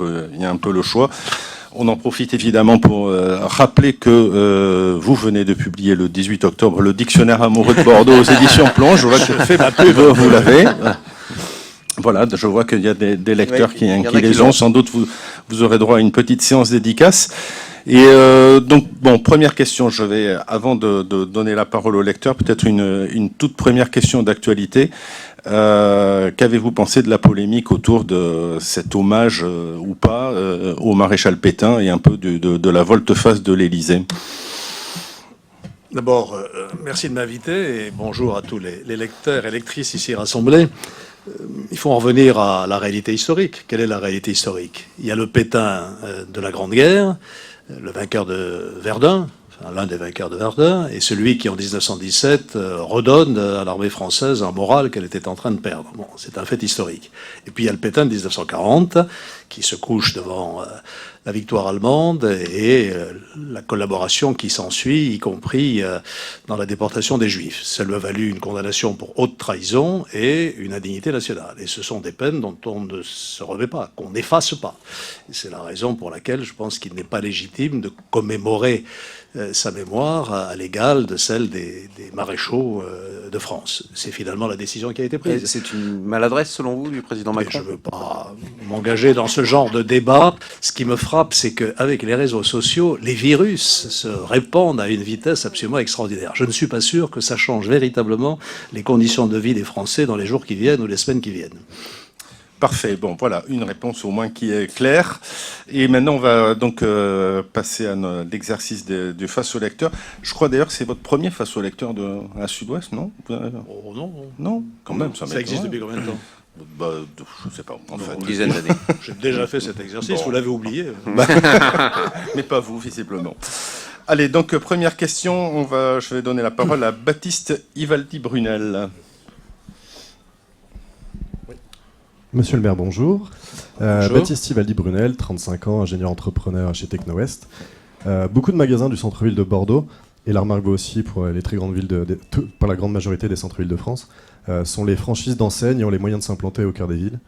il y a un peu le choix. On en profite évidemment pour rappeler que vous venez de publier le 18 octobre le Dictionnaire amoureux de Bordeaux aux éditions Plonge. Je vois que fais ma pub, vous l'avez. Voilà, je vois qu'il y a des lecteurs qui les ont. Sans doute, vous aurez droit à une petite séance dédicace. Et donc, bon, première question, je vais, avant de donner la parole au lecteur, peut-être une toute première question d'actualité. Qu'avez-vous pensé de la polémique autour de cet hommage ou pas au maréchal Pétain et un peu de la volte-face de l'Élysée? D'abord, merci de m'inviter et bonjour à tous les lecteurs et lectrices ici rassemblés. Il faut en revenir à la réalité historique. Quelle est la réalité historique? Il y a le Pétain de la Grande Guerre, le vainqueur de Verdun, enfin, l'un des vainqueurs de Verdun, et celui qui, en 1917, redonne à l'armée française un moral qu'elle était en train de perdre. Bon, c'est un fait historique. Et puis il y a le Pétain de 1940, qui se couche devant la victoire allemande et la collaboration qui s'ensuit, y compris dans la déportation des Juifs. Ça lui a valu une condamnation pour haute trahison et une indignité nationale. Et ce sont des peines dont on ne se remet pas, qu'on n'efface pas. Et c'est la raison pour laquelle je pense qu'il n'est pas légitime de commémorer sa mémoire à l'égal de celle des maréchaux de France. C'est finalement la décision qui a été prise. C'est une maladresse, selon vous, du président Macron? Je ne veux pas m'engager dans ce genre de débat. Ce qui me frappe, c'est qu'avec les réseaux sociaux, les virus se répandent à une vitesse absolument extraordinaire. Je ne suis pas sûr que ça change véritablement les conditions de vie des Français dans les jours qui viennent ou les semaines qui viennent. Parfait. Bon, voilà, une réponse au moins qui est claire. Et maintenant, on va donc passer à l'exercice du face au lecteur. Je crois d'ailleurs que c'est votre premier face au lecteur à Sud-Ouest, non? Oh non. Non, quand même. Ça existe depuis combien de temps? Je sais pas. Enfin, une dizaine d'années. J'ai déjà fait cet exercice, vous l'avez oublié. Mais pas vous, visiblement. Allez, donc première question, je vais donner la parole à Baptiste Ivaldi-Brunel. Monsieur le maire, bonjour. Bonjour. Baptiste Ivaldi-Brunel, 35 ans, ingénieur entrepreneur chez Techno-West. Beaucoup de magasins du centre-ville de Bordeaux, et la remarque vaut aussi pour les très grandes villes, pour la grande majorité des centres-villes de France, sont les franchises d'enseignes et ont les moyens de s'implanter au cœur des villes.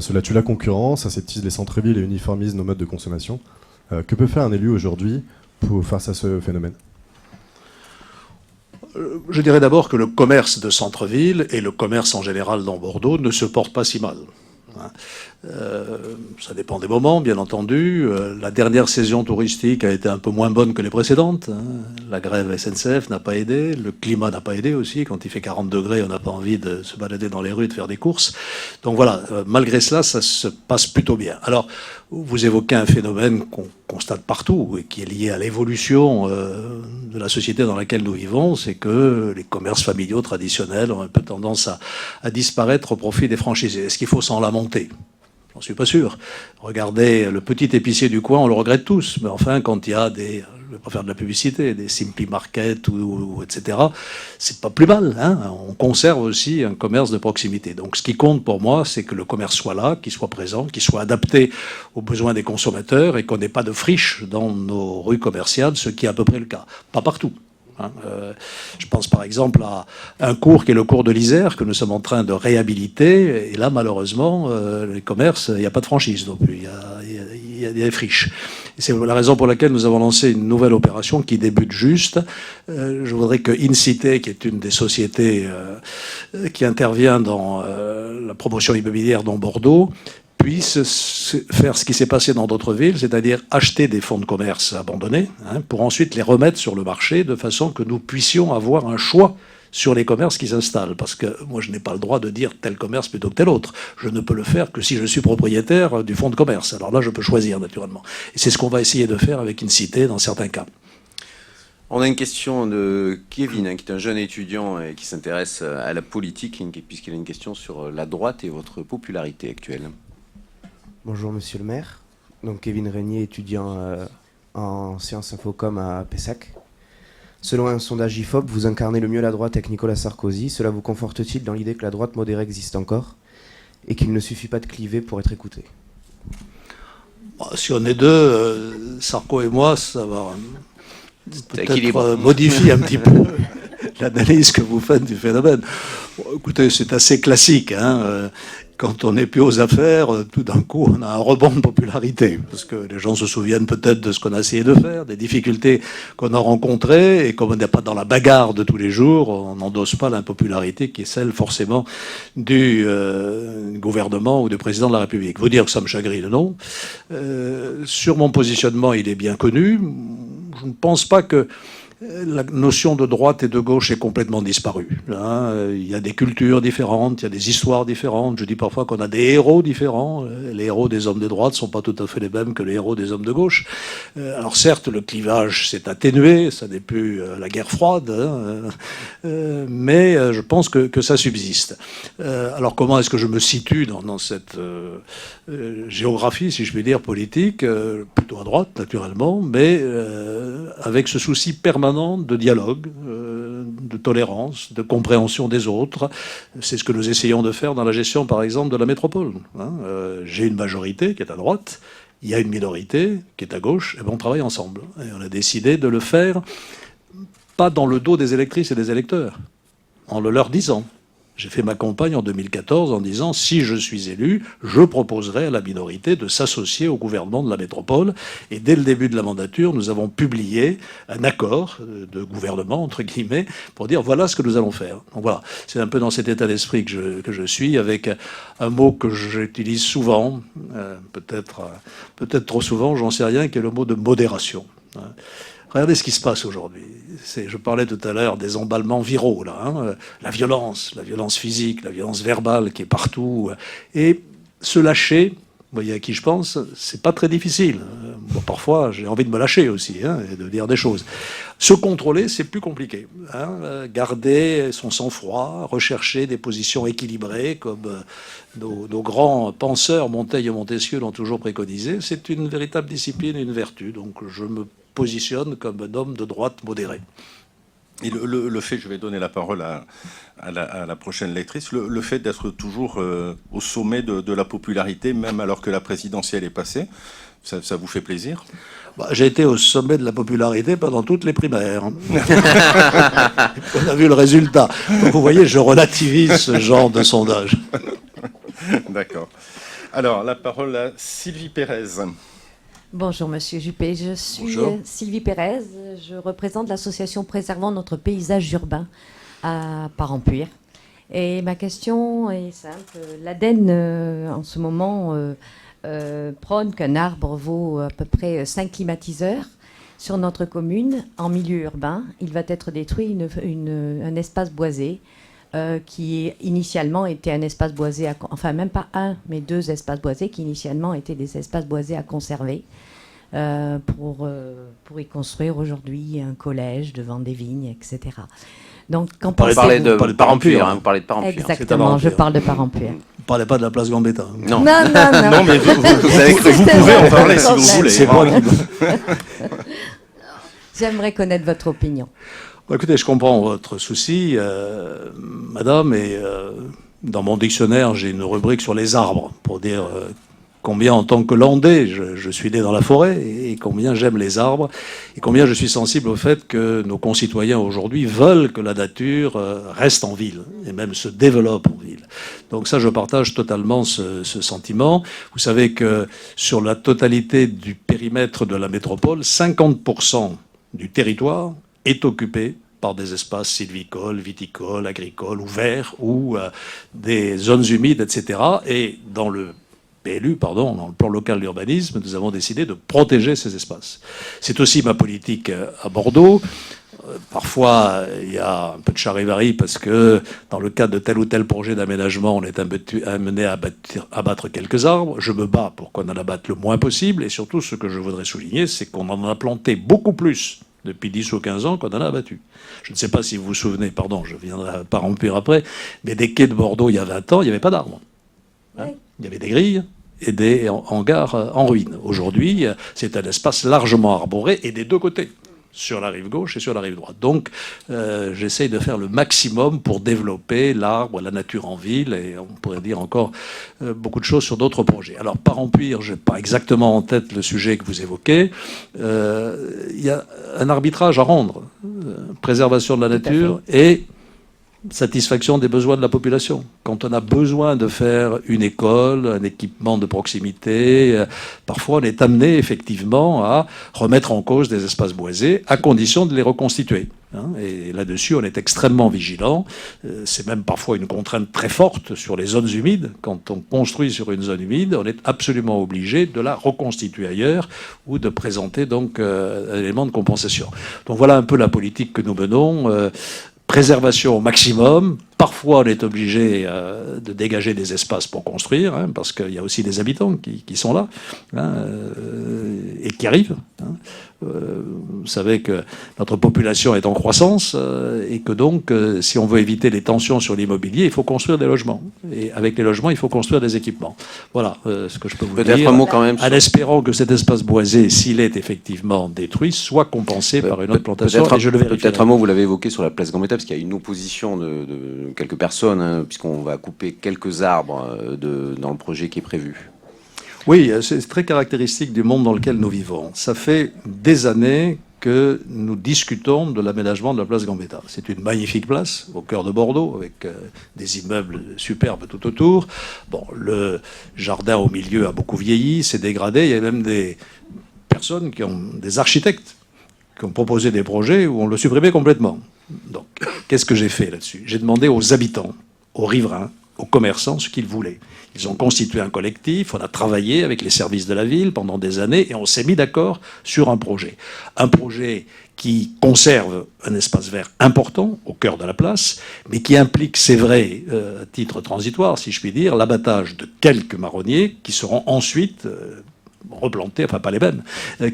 Cela tue la concurrence, aseptise les centres-villes et uniformise nos modes de consommation. Que peut faire un élu aujourd'hui face à ce phénomène? Je dirais d'abord que le commerce de centre-ville et le commerce en général dans Bordeaux ne se portent pas si mal. Ça dépend des moments, bien entendu. La dernière saison touristique a été un peu moins bonne que les précédentes. La grève SNCF n'a pas aidé. Le climat n'a pas aidé aussi. Quand il fait 40 degrés, on n'a pas envie de se balader dans les rues, de faire des courses. Donc voilà, malgré cela, ça se passe plutôt bien. Alors, vous évoquez un phénomène qu'on constate partout et qui est lié à l'évolution de la société dans laquelle nous vivons, c'est que les commerces familiaux traditionnels ont un peu tendance à disparaître au profit des franchisés. Est-ce qu'il faut s'en lamenter? J'en suis pas sûr. Regardez le petit épicier du coin, on le regrette tous. Mais enfin, quand il y a je vais pas faire de la publicité, des Simply Market ou etc., c'est pas plus mal. On conserve aussi un commerce de proximité. Donc, ce qui compte pour moi, c'est que le commerce soit là, qu'il soit présent, qu'il soit adapté aux besoins des consommateurs et qu'on n'ait pas de friches dans nos rues commerciales, ce qui est à peu près le cas. Pas partout. Je pense par exemple à un cours qui est le cours de l'Isère que nous sommes en train de réhabiliter et là malheureusement les commerces, il n'y a pas de franchise non plus, il y a des friches. Et c'est la raison pour laquelle nous avons lancé une nouvelle opération qui débute juste. Je voudrais que Incité, qui est une des sociétés qui intervient dans la promotion immobilière dans Bordeaux, puisse faire ce qui s'est passé dans d'autres villes, c'est-à-dire acheter des fonds de commerce abandonnés, pour ensuite les remettre sur le marché de façon que nous puissions avoir un choix sur les commerces qui s'installent. Parce que moi, je n'ai pas le droit de dire tel commerce plutôt que tel autre. Je ne peux le faire que si je suis propriétaire du fonds de commerce. Alors là, je peux choisir, naturellement. Et c'est ce qu'on va essayer de faire avec Incité dans certains cas. On a une question de Kevin, qui est un jeune étudiant et qui s'intéresse à la politique, puisqu'il a une question sur la droite et votre popularité actuelle. Bonjour Monsieur le maire, donc Kevin Régnier, étudiant en sciences infocom à Pessac. Selon un sondage IFOP, vous incarnez le mieux la droite avec Nicolas Sarkozy. Cela vous conforte-t-il dans l'idée que la droite modérée existe encore et qu'il ne suffit pas de cliver pour être écouté? Si on est deux, Sarko et moi, ça va peut-être modifier un petit peu l'analyse que vous faites du phénomène. Bon, écoutez, c'est assez classique. quand on n'est plus aux affaires, tout d'un coup, on a un rebond de popularité. Parce que les gens se souviennent peut-être de ce qu'on a essayé de faire, des difficultés qu'on a rencontrées, et comme on n'est pas dans la bagarre de tous les jours, on n'endosse pas l'impopularité qui est celle forcément du gouvernement ou du président de la République. Vous dire que ça me chagrine, non. Sur mon positionnement, il est bien connu. Je ne pense pas que la notion de droite et de gauche est complètement disparue. Il y a des cultures différentes, il y a des histoires différentes. Je dis parfois qu'on a des héros différents. Les héros des hommes de droite ne sont pas tout à fait les mêmes que les héros des hommes de gauche. Alors certes, le clivage s'est atténué, ça n'est plus la guerre froide, mais je pense que ça subsiste. Alors comment est-ce que je me situe dans cette géographie, si je puis dire, politique, plutôt à droite, naturellement, mais avec ce souci permanent de dialogue, de tolérance, de compréhension des autres. C'est ce que nous essayons de faire dans la gestion, par exemple, de la métropole. J'ai une majorité qui est à droite, il y a une minorité qui est à gauche, et bien on travaille ensemble. Et on a décidé de le faire, pas dans le dos des électrices et des électeurs, en le leur disant. J'ai fait ma campagne en 2014 en disant, si je suis élu, je proposerai à la minorité de s'associer au gouvernement de la métropole. Et dès le début de la mandature, nous avons publié un accord de gouvernement, entre guillemets, pour dire voilà ce que nous allons faire. Donc voilà, c'est un peu dans cet état d'esprit que je suis, avec un mot que j'utilise souvent, peut-être trop souvent, j'en sais rien, qui est le mot de modération. Regardez ce qui se passe aujourd'hui. Je parlais tout à l'heure des emballements viraux, là, la violence physique, la violence verbale qui est partout. Et se lâcher, vous voyez à qui je pense, c'est pas très difficile. Bon, parfois, j'ai envie de me lâcher aussi, et de dire des choses. Se contrôler, c'est plus compliqué. Garder son sang-froid, rechercher des positions équilibrées, comme nos grands penseurs, Montaigne et Montesquieu, l'ont toujours préconisé. C'est une véritable discipline et une vertu. Donc je me positionne comme un homme de droite modéré. Et le fait, je vais donner la parole à la prochaine lectrice, le fait d'être toujours au sommet de la popularité, même alors que la présidentielle est passée, ça vous fait plaisir ? J'ai été au sommet de la popularité pendant toutes les primaires. On a vu le résultat. Donc vous voyez, je relativise ce genre de sondage. D'accord. Alors, la parole à Sylvie Pérez. Bonjour Monsieur Juppé, je suis Bonjour. Sylvie Pérez, je représente l'association Préservant notre paysage urbain à Parampuire. Et ma question est simple, l'ADEME en ce moment prône qu'un arbre vaut à peu près 5 climatiseurs sur notre commune en milieu urbain. Il va être détruit un espace boisé qui initialement était un espace boisé, enfin même pas un, mais 2 espaces boisés qui initialement étaient des espaces boisés à conserver pour y construire aujourd'hui un collège devant des vignes, etc. Donc, quand Vous parlez de Parlez de Parampuire, Parampuire. vous parlez de Parampuire. Exactement, je parle de Parampuire. Ne parlez pas de la place Gambetta. Non. Non, non, non. Non, mais vous avez cru. vous pouvez en parler si vous voulez. C'est moi qui... J'aimerais connaître votre opinion. Écoutez, je comprends votre souci, madame, et dans mon dictionnaire, j'ai une rubrique sur les arbres, pour dire combien, en tant que Landais, je suis né dans la forêt, et combien j'aime les arbres, et combien je suis sensible au fait que nos concitoyens aujourd'hui veulent que la nature reste en ville, et même se développe en ville. Donc ça, je partage totalement ce sentiment. Vous savez que sur la totalité du périmètre de la métropole, 50% du territoire est occupé par des espaces sylvicoles, viticoles, agricoles, ou verts, ou des zones humides, etc. Et dans le PLU, dans le plan local d'urbanisme, nous avons décidé de protéger ces espaces. C'est aussi ma politique à Bordeaux. Parfois, il y a un peu de charivari parce que dans le cadre de tel ou tel projet d'aménagement, on est amené à abattre quelques arbres. Je me bats pour qu'on en abatte le moins possible. Et surtout, ce que je voudrais souligner, c'est qu'on en a planté beaucoup plus depuis 10 ou 15 ans qu'on en a abattu. Je ne sais pas si vous vous souvenez, je viendrai à Parampuire après, mais des quais de Bordeaux, il y a 20 ans, il n'y avait pas d'arbres. Oui. Il y avait des grilles et des hangars en ruine. Aujourd'hui, c'est un espace largement arboré et des deux côtés, sur la rive gauche et sur la rive droite. Donc, j'essaye de faire le maximum pour développer l'arbre, la nature en ville, et on pourrait dire encore beaucoup de choses sur d'autres projets. Alors, Parampuire, je n'ai pas exactement en tête le sujet que vous évoquez. Il y a un arbitrage à rendre. Préservation de la nature et satisfaction des besoins de la population. Quand on a besoin de faire une école, un équipement de proximité, parfois on est amené effectivement à remettre en cause des espaces boisés à condition de les reconstituer. Et là-dessus, on est extrêmement vigilant. C'est même parfois une contrainte très forte sur les zones humides. Quand on construit sur une zone humide, on est absolument obligé de la reconstituer ailleurs ou de présenter donc un élément de compensation. Donc voilà un peu la politique que nous menons. Préservation au maximum. Parfois, on est obligé de dégager des espaces pour construire, parce qu'il y a aussi des habitants qui sont là et qui arrivent. Vous savez que notre population est en croissance et que donc, si on veut éviter les tensions sur l'immobilier, il faut construire des logements. Et avec les logements, il faut construire des équipements. Voilà ce que je peux vous dire. Peut-être un mot quand même. En espérant que cet espace boisé, s'il est effectivement détruit, soit compensé par une autre plantation. Peut-être un mot, vous l'avez évoqué sur la place Gambetta, parce qu'il y a une opposition de quelques personnes, puisqu'on va couper quelques arbres dans le projet qui est prévu. Oui, c'est très caractéristique du monde dans lequel nous vivons. Ça fait des années que nous discutons de l'aménagement de la place Gambetta. C'est une magnifique place au cœur de Bordeaux, avec des immeubles superbes tout autour. Bon, le jardin au milieu a beaucoup vieilli, s'est dégradé. Il y a même des personnes des architectes, qui ont proposé des projets où on le supprimait complètement. Donc, qu'est-ce que j'ai fait là-dessus? J'ai demandé aux habitants, aux riverains, aux commerçants ce qu'ils voulaient. Ils ont constitué un collectif, on a travaillé avec les services de la ville pendant des années et on s'est mis d'accord sur un projet. Un projet qui conserve un espace vert important au cœur de la place, mais qui implique, c'est vrai, à titre transitoire, si je puis dire, l'abattage de quelques marronniers qui seront ensuite replantés, enfin pas les mêmes,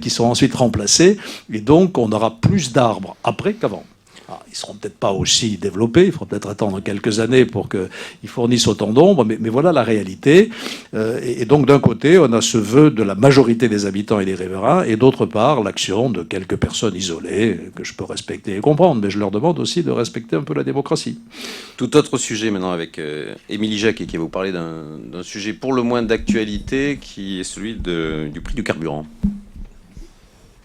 qui seront ensuite remplacés. Et donc on aura plus d'arbres après qu'avant. Alors, ils ne seront peut-être pas aussi développés, il faudra peut-être attendre quelques années pour qu'ils fournissent autant d'ombre, mais voilà la réalité. Et donc d'un côté, on a ce vœu de la majorité des habitants et des riverains, et d'autre part, l'action de quelques personnes isolées, que je peux respecter et comprendre, mais je leur demande aussi de respecter un peu la démocratie. Tout autre sujet maintenant avec Émilie Jacquet, qui va vous parler d'un sujet pour le moins d'actualité, qui est celui du prix du carburant.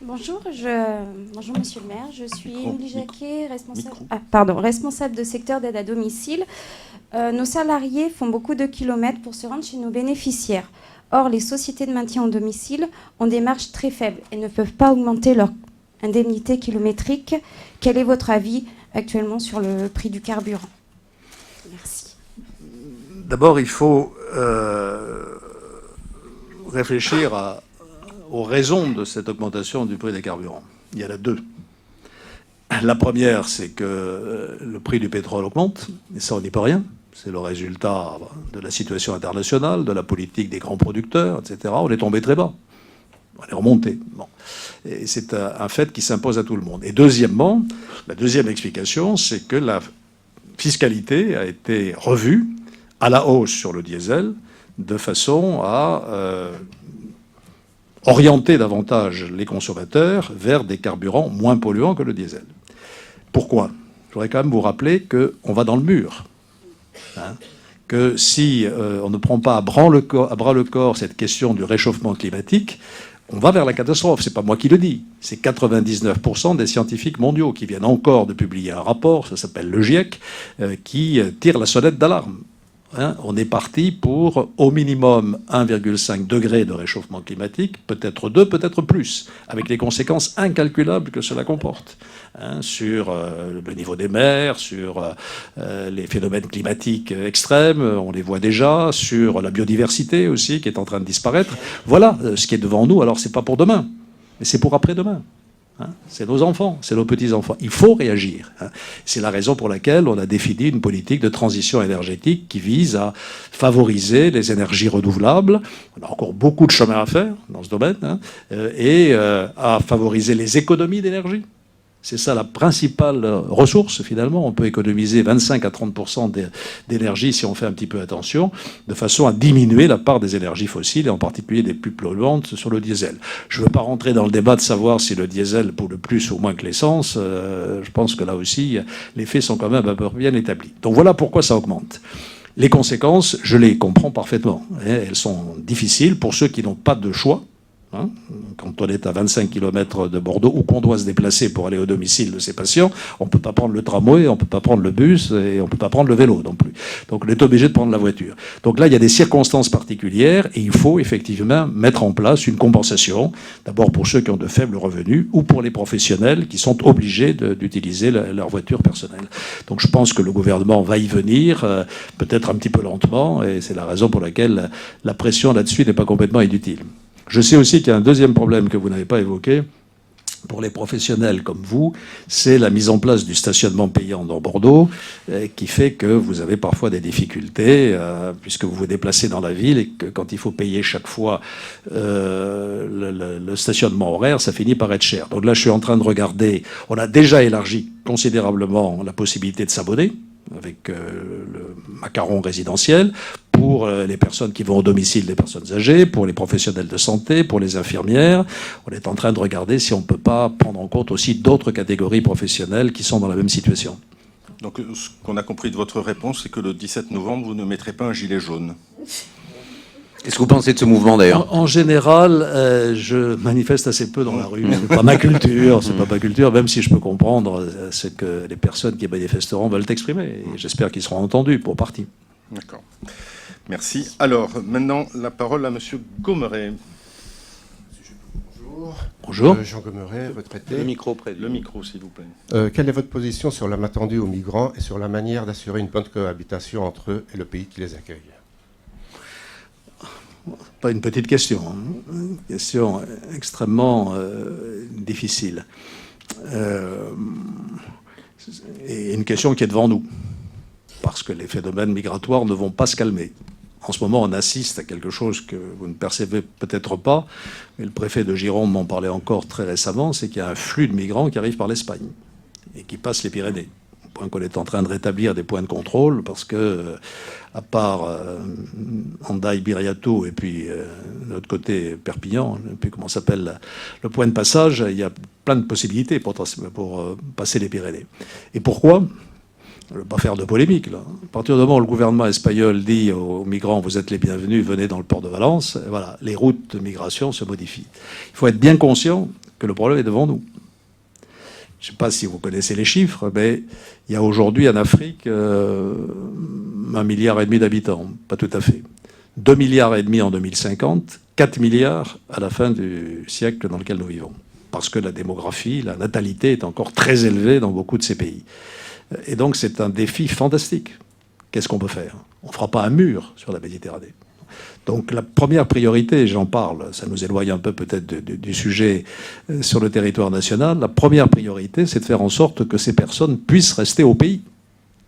Bonjour, bonjour Monsieur le maire, je suis Émilie Jacquet, responsable de secteur d'aide à domicile. Nos salariés font beaucoup de kilomètres pour se rendre chez nos bénéficiaires. Or, les sociétés de maintien en domicile ont des marges très faibles et ne peuvent pas augmenter leur indemnité kilométrique. Quel est votre avis actuellement sur le prix du carburant? Merci. D'abord, il faut réfléchir aux raisons de cette augmentation du prix des carburants. Il y en a deux. La première, c'est que le prix du pétrole augmente, et ça, on n'y peut rien. C'est le résultat de la situation internationale, de la politique des grands producteurs, etc. On est tombé très bas. On est remonté. Bon. Et c'est un fait qui s'impose à tout le monde. Et deuxièmement, la deuxième explication, c'est que la fiscalité a été revue à la hausse sur le diesel, de façon à orienter davantage les consommateurs vers des carburants moins polluants que le diesel. Pourquoi? Je voudrais quand même vous rappeler qu'on va dans le mur. Que si on ne prend pas à bras le corps cette question du réchauffement climatique, on va vers la catastrophe. C'est pas moi qui le dis. C'est 99% des scientifiques mondiaux qui viennent encore de publier un rapport, ça s'appelle le GIEC, qui tire la sonnette d'alarme. On est parti pour au minimum 1,5 degré de réchauffement climatique, peut-être 2, peut-être plus, avec les conséquences incalculables que cela comporte, sur le niveau des mers, sur les phénomènes climatiques extrêmes, on les voit déjà, sur la biodiversité aussi qui est en train de disparaître. Voilà ce qui est devant nous. Alors c'est pas pour demain, mais c'est pour après-demain. C'est nos enfants, c'est nos petits-enfants. Il faut réagir. C'est la raison pour laquelle on a défini une politique de transition énergétique qui vise à favoriser les énergies renouvelables. On a encore beaucoup de chemin à faire dans ce domaine, et à favoriser les économies d'énergie. C'est ça la principale ressource, finalement. On peut économiser 25 à 30% d'énergie si on fait un petit peu attention, de façon à diminuer la part des énergies fossiles, et en particulier des plus polluantes sur le diesel. Je ne veux pas rentrer dans le débat de savoir si le diesel pollue plus ou moins que l'essence. Je pense que là aussi, les faits sont quand même un peu bien établis. Donc voilà pourquoi ça augmente. Les conséquences, je les comprends parfaitement. Elles sont difficiles pour ceux qui n'ont pas de choix. Hein, quand on est à 25 km de Bordeaux ou qu'on doit se déplacer pour aller au domicile de ses patients, on ne peut pas prendre le tramway, on ne peut pas prendre le bus et on ne peut pas prendre le vélo non plus. Donc on est obligé de prendre la voiture. Donc là, il y a des circonstances particulières et il faut effectivement mettre en place une compensation, d'abord pour ceux qui ont de faibles revenus ou pour les professionnels qui sont obligés d'utiliser leur voiture personnelle. Donc je pense que le gouvernement va y venir, peut-être un petit peu lentement, et c'est la raison pour laquelle la pression là-dessus n'est pas complètement inutile. Je sais aussi qu'il y a un deuxième problème que vous n'avez pas évoqué pour les professionnels comme vous, c'est la mise en place du stationnement payant dans Bordeaux, qui fait que vous avez parfois des difficultés, puisque vous vous déplacez dans la ville et que quand il faut payer chaque fois le stationnement horaire, ça finit par être cher. Donc là, je suis en train de regarder, on a déjà élargi considérablement la possibilité de s'abonner avec le macaron résidentiel pour les personnes qui vont au domicile des personnes âgées, pour les professionnels de santé, pour les infirmières. On est en train de regarder si on ne peut pas prendre en compte aussi d'autres catégories professionnelles qui sont dans la même situation. Donc ce qu'on a compris de votre réponse, c'est que le 17 novembre, vous ne mettrez pas un gilet jaune. Qu'est-ce que vous pensez de ce mouvement d'ailleurs ? En général, je manifeste assez peu dans la rue. C'est pas ma culture, c'est pas ma culture, même si je peux comprendre ce que les personnes qui manifesteront veulent exprimer. Et j'espère qu'ils seront entendus pour partie. D'accord. Merci. Alors, maintenant, la parole à Monsieur Gommeret. Bonjour. Bonjour. Jean Gommeret, retraité. Le micro près. Le micro, s'il vous plaît. Quelle est votre position sur la main tendue aux migrants et sur la manière d'assurer une bonne cohabitation entre eux et le pays qui les accueille ? Pas une petite question, hein. Une question extrêmement difficile. Et une question qui est devant nous, parce que les phénomènes migratoires ne vont pas se calmer. En ce moment, on assiste à quelque chose que vous ne percevez peut-être pas, mais le préfet de Gironde m'en parlait encore très récemment, c'est qu'il y a un flux de migrants qui arrive par l'Espagne et qui passe les Pyrénées. Au point qu'on est en train de rétablir des points de contrôle, parce que, à part Hendaye-Biriatou et puis de l'autre côté Perpignan, je ne sais plus comment s'appelle le point de passage, il y a plein de possibilités pour passer les Pyrénées. Et pourquoi ? Je ne veux pas faire de polémique, là. À partir du moment où le gouvernement espagnol dit aux migrants « vous êtes les bienvenus, venez dans le port de Valence », voilà, les routes de migration se modifient. Il faut être bien conscient que le problème est devant nous. Je ne sais pas si vous connaissez les chiffres, mais il y a aujourd'hui en Afrique 1,5 milliard d'habitants, pas tout à fait. 2,5 milliards en 2050, 4 milliards à la fin du siècle dans lequel nous vivons. Parce que la démographie, la natalité est encore très élevée dans beaucoup de ces pays. Et donc c'est un défi fantastique. Qu'est-ce qu'on peut faire ? On ne fera pas un mur sur la Méditerranée. Donc la première priorité, j'en parle, ça nous éloigne un peu peut-être du sujet sur le territoire national, la première priorité, c'est de faire en sorte que ces personnes puissent rester au pays,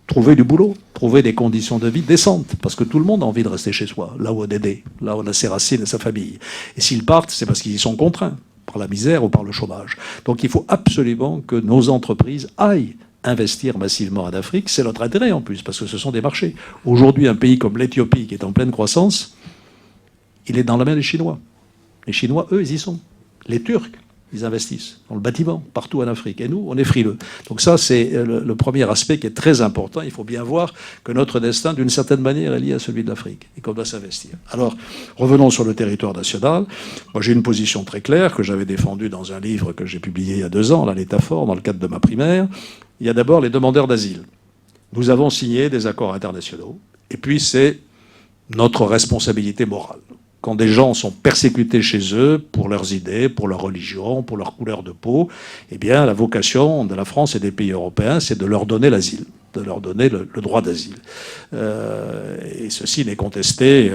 trouver du boulot, trouver des conditions de vie décentes, parce que tout le monde a envie de rester chez soi, là où on est né, là où on a ses racines et sa famille. Et s'ils partent, c'est parce qu'ils y sont contraints, par la misère ou par le chômage. Donc il faut absolument que nos entreprises aillent investir massivement en Afrique. C'est notre intérêt en plus, parce que ce sont des marchés. Aujourd'hui, un pays comme l'Éthiopie, qui est en pleine croissance, il est dans la main des Chinois. Les Chinois, eux, ils y sont. Les Turcs, ils investissent dans le bâtiment, partout en Afrique. Et nous, on est frileux. Donc ça, c'est le premier aspect qui est très important. Il faut bien voir que notre destin, d'une certaine manière, est lié à celui de l'Afrique et qu'on doit s'investir. Alors, revenons sur le territoire national. Moi, j'ai une position très claire que j'avais défendue dans un livre que j'ai publié il y a 2 ans, l'État fort, dans le cadre de ma primaire. Il y a d'abord les demandeurs d'asile. Nous avons signé des accords internationaux. Et puis, c'est notre responsabilité morale. Quand des gens sont persécutés chez eux pour leurs idées, pour leur religion, pour leur couleur de peau, eh bien, la vocation de la France et des pays européens, c'est de leur donner l'asile, de leur donner le droit d'asile. Et ceci n'est contesté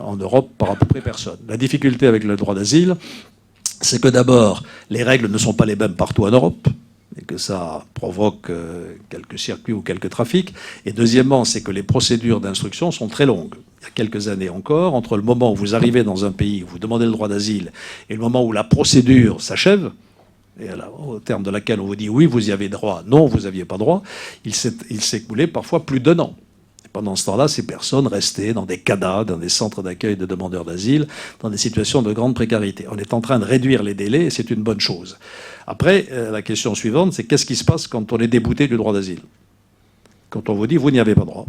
en Europe par à peu près personne. La difficulté avec le droit d'asile, c'est que d'abord, les règles ne sont pas les mêmes partout en Europe, et que ça provoque quelques circuits ou quelques trafics. Et deuxièmement, c'est que les procédures d'instruction sont très longues. Il y a quelques années encore, entre le moment où vous arrivez dans un pays, où vous demandez le droit d'asile, et le moment où la procédure s'achève, et au terme de laquelle on vous dit oui, vous y avez droit, non, vous n'aviez pas droit, il s'est écoulé parfois plus d'1 an. Et pendant ce temps-là, ces personnes restaient dans des CADA, dans des centres d'accueil de demandeurs d'asile, dans des situations de grande précarité. On est en train de réduire les délais, et c'est une bonne chose. Après, la question suivante, c'est qu'est-ce qui se passe quand on est débouté du droit d'asile ? Quand on vous dit vous n'y avez pas droit.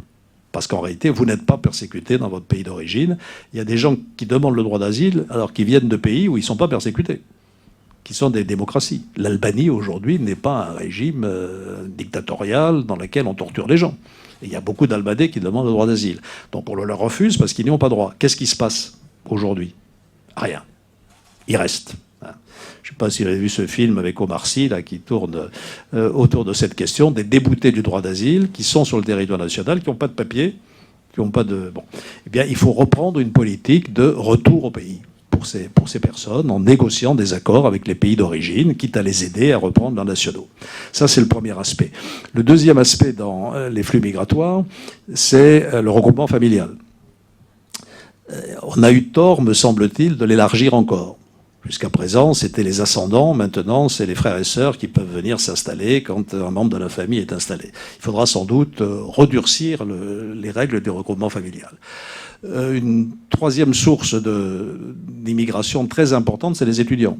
Parce qu'en réalité, vous n'êtes pas persécuté dans votre pays d'origine. Il y a des gens qui demandent le droit d'asile alors qu'ils viennent de pays où ils ne sont pas persécutés, qui sont des démocraties. L'Albanie, aujourd'hui, n'est pas un régime dictatorial dans lequel on torture les gens. Et il y a beaucoup d'Albanais qui demandent le droit d'asile. Donc on le leur refuse parce qu'ils n'y ont pas droit. Qu'est-ce qui se passe aujourd'hui? Rien. Ils restent. Je ne sais pas si vous avez vu ce film avec Omar Sy là, qui tourne autour de cette question des déboutés du droit d'asile qui sont sur le territoire national, qui n'ont pas de papier, qui n'ont pas de... Bon. Eh bien, il faut reprendre une politique de retour au pays pour ces personnes en négociant des accords avec les pays d'origine, quitte à les aider à reprendre leurs nationaux. Ça, c'est le premier aspect. Le deuxième aspect dans les flux migratoires, c'est le regroupement familial. On a eu tort, me semble-t-il, de l'élargir encore. Jusqu'à présent, c'était les ascendants. Maintenant, c'est les frères et sœurs qui peuvent venir s'installer quand un membre de la famille est installé. Il faudra sans doute redurcir les règles du regroupement familial. Une troisième source d'immigration très importante, c'est les étudiants.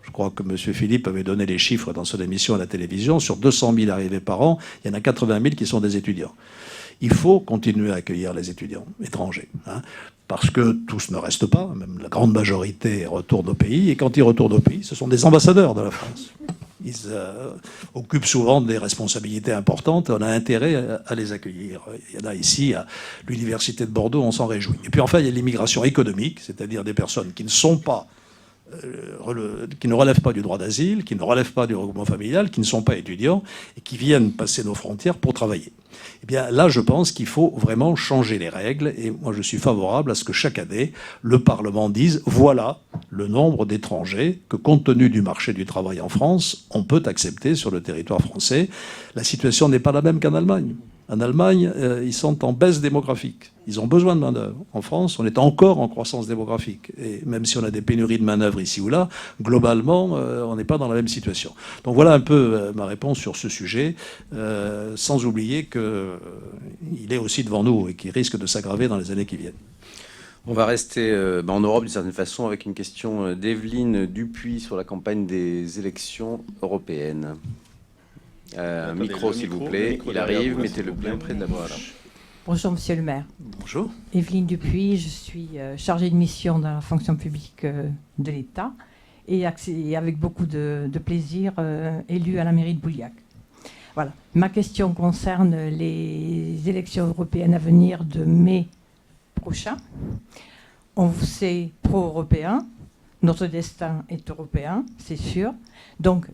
Je crois que M. Philippe avait donné les chiffres dans son émission à la télévision. Sur 200 000 arrivées par an, il y en a 80 000 qui sont des étudiants. Il faut continuer à accueillir les étudiants étrangers, parce que tous ne restent pas, même la grande majorité retourne au pays, et quand ils retournent au pays, ce sont des ambassadeurs de la France. Ils occupent souvent des responsabilités importantes, et on a intérêt à les accueillir. Il y en a ici, à l'Université de Bordeaux, on s'en réjouit. Et puis enfin, il y a l'immigration économique, c'est-à-dire des personnes qui ne sont pas qui ne relèvent pas du droit d'asile, qui ne relèvent pas du regroupement familial, qui ne sont pas étudiants et qui viennent passer nos frontières pour travailler. Eh bien, là, je pense qu'il faut vraiment changer les règles. Et moi, je suis favorable à ce que chaque année, le Parlement dise voilà le nombre d'étrangers que, compte tenu du marché du travail en France, on peut accepter sur le territoire français. La situation n'est pas la même qu'en Allemagne. En Allemagne, ils sont en baisse démographique. Ils ont besoin de main-d'œuvre. En France, on est encore en croissance démographique. Et même si on a des pénuries de main-d'œuvre ici ou là, globalement, on n'est pas dans la même situation. Donc voilà un peu ma réponse sur ce sujet, sans oublier qu'il est aussi devant nous et qu'il risque de s'aggraver dans les années qui viennent. On va rester en Europe d'une certaine façon avec une question d'Evelyne Dupuis sur la campagne des élections européennes. Un micro, s'il vous plaît. Il arrive, mettez-le bien près de la voix. Bonjour, monsieur le maire. Bonjour. Evelyne Dupuis, je suis chargée de mission dans la fonction publique de l'État et avec beaucoup de plaisir élue à la mairie de Bouliac. Voilà. Ma question concerne les élections européennes à venir de mai prochain. On vous sait pro-européen. Notre destin est européen, c'est sûr. Donc,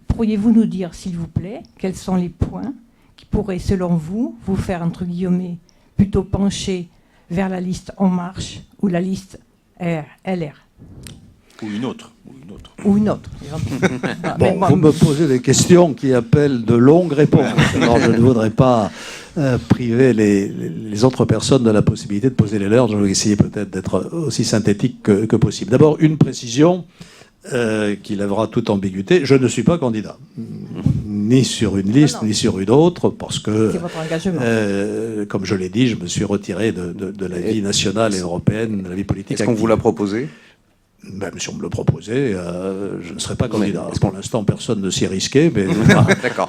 pourriez-vous nous dire, s'il vous plaît, quels sont les points qui pourraient, selon vous, vous faire, entre guillemets, plutôt pencher vers la liste En Marche ou la liste LR? Ou une autre. Ou une autre. Bon, vous me posez des questions qui appellent de longues réponses. Alors, je ne voudrais pas priver les autres personnes de la possibilité de poser les leurs. Je vais essayer peut-être d'être aussi synthétique que possible. D'abord, une précision qui lèvera toute ambiguïté. Je ne suis pas candidat, ni sur une liste, ni sur une autre, parce que, c'est votre engagement. Comme je l'ai dit, je me suis retiré de la vie nationale et européenne, de la vie politique. Est-ce qu'on vous l'a proposé ? Même si on me le proposait, je ne serais pas candidat. Pour l'instant, personne ne s'y est risqué, mais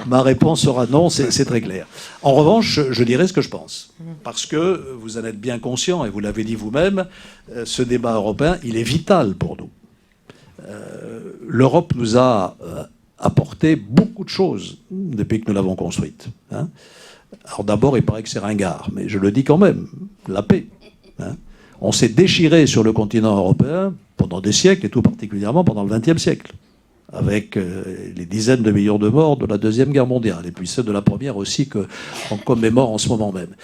ma réponse sera non, c'est très clair. En revanche, je dirai ce que je pense. Parce que vous en êtes bien conscient, et vous l'avez dit vous-même, ce débat européen, il est vital pour nous. L'Europe nous a apporté beaucoup de choses depuis que nous l'avons construite. Alors d'abord, il paraît que c'est ringard, mais je le dis quand même, la paix. On s'est déchiré sur le continent européen pendant des siècles, et tout particulièrement pendant le XXe siècle, avec les dizaines de millions de morts de la Deuxième Guerre mondiale, et puis ceux de la Première aussi qu'on commémore en ce moment même.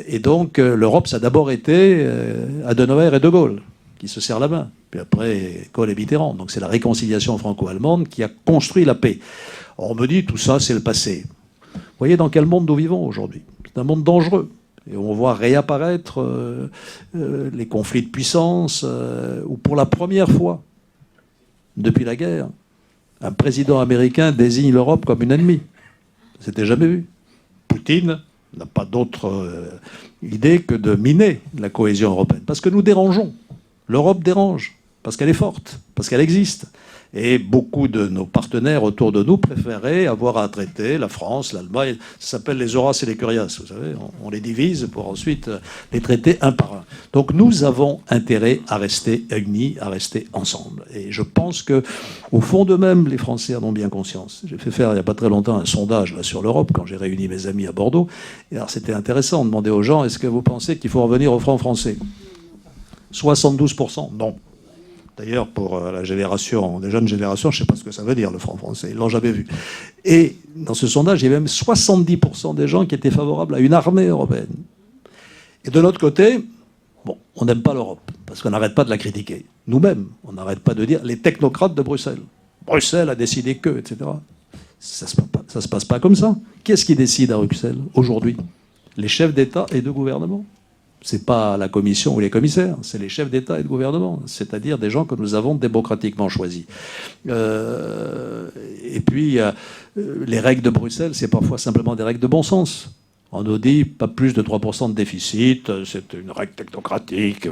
Et donc l'Europe, ça a d'abord été Adenauer et De Gaulle, qui se serrent la main, puis après Kohl et Mitterrand. Donc c'est la réconciliation franco-allemande qui a construit la paix. On me dit, tout ça, c'est le passé. Vous voyez dans quel monde nous vivons aujourd'hui? C'est un monde dangereux. Et on voit réapparaître les conflits de puissance, où pour la première fois, depuis la guerre, un président américain désigne l'Europe comme une ennemie. C'était jamais vu. Poutine n'a pas d'autre idée que de miner la cohésion européenne. Parce que nous dérangeons. L'Europe dérange. parce qu'elle est forte, parce qu'elle existe. Et beaucoup de nos partenaires autour de nous préféraient avoir à traiter la France, l'Allemagne. Ça s'appelle les Horaces et les Curiaces, vous savez. On les divise pour ensuite les traiter un par un. Donc nous avons intérêt à rester unis, à rester ensemble. Et je pense que, au fond d'eux-mêmes, les Français en ont bien conscience. J'ai fait faire il n'y a pas très longtemps un sondage là, sur l'Europe quand j'ai réuni mes amis à Bordeaux. Et alors c'était intéressant de demander aux gens, est-ce que vous pensez qu'il faut revenir au franc français ? 72%, non. D'ailleurs, pour la génération, les jeunes générations, je ne sais pas ce que ça veut dire, le franc français. Ils ne l'ont jamais vu. Et dans ce sondage, il y avait même 70% des gens qui étaient favorables à une armée européenne. Et de l'autre côté, bon, on n'aime pas l'Europe, parce qu'on n'arrête pas de la critiquer. Nous-mêmes, on n'arrête pas de dire les technocrates de Bruxelles. Bruxelles a décidé que, etc. Ça ne se passe pas comme ça. Qu'est-ce qui décide à Bruxelles, aujourd'hui ? Les chefs d'État et de gouvernement. C'est pas la commission ou les commissaires, c'est les chefs d'État et de gouvernement, c'est-à-dire des gens que nous avons démocratiquement choisis. Et puis, les règles de Bruxelles, c'est parfois simplement des règles de bon sens. On nous dit pas plus de 3% de déficit, c'est une règle technocratique.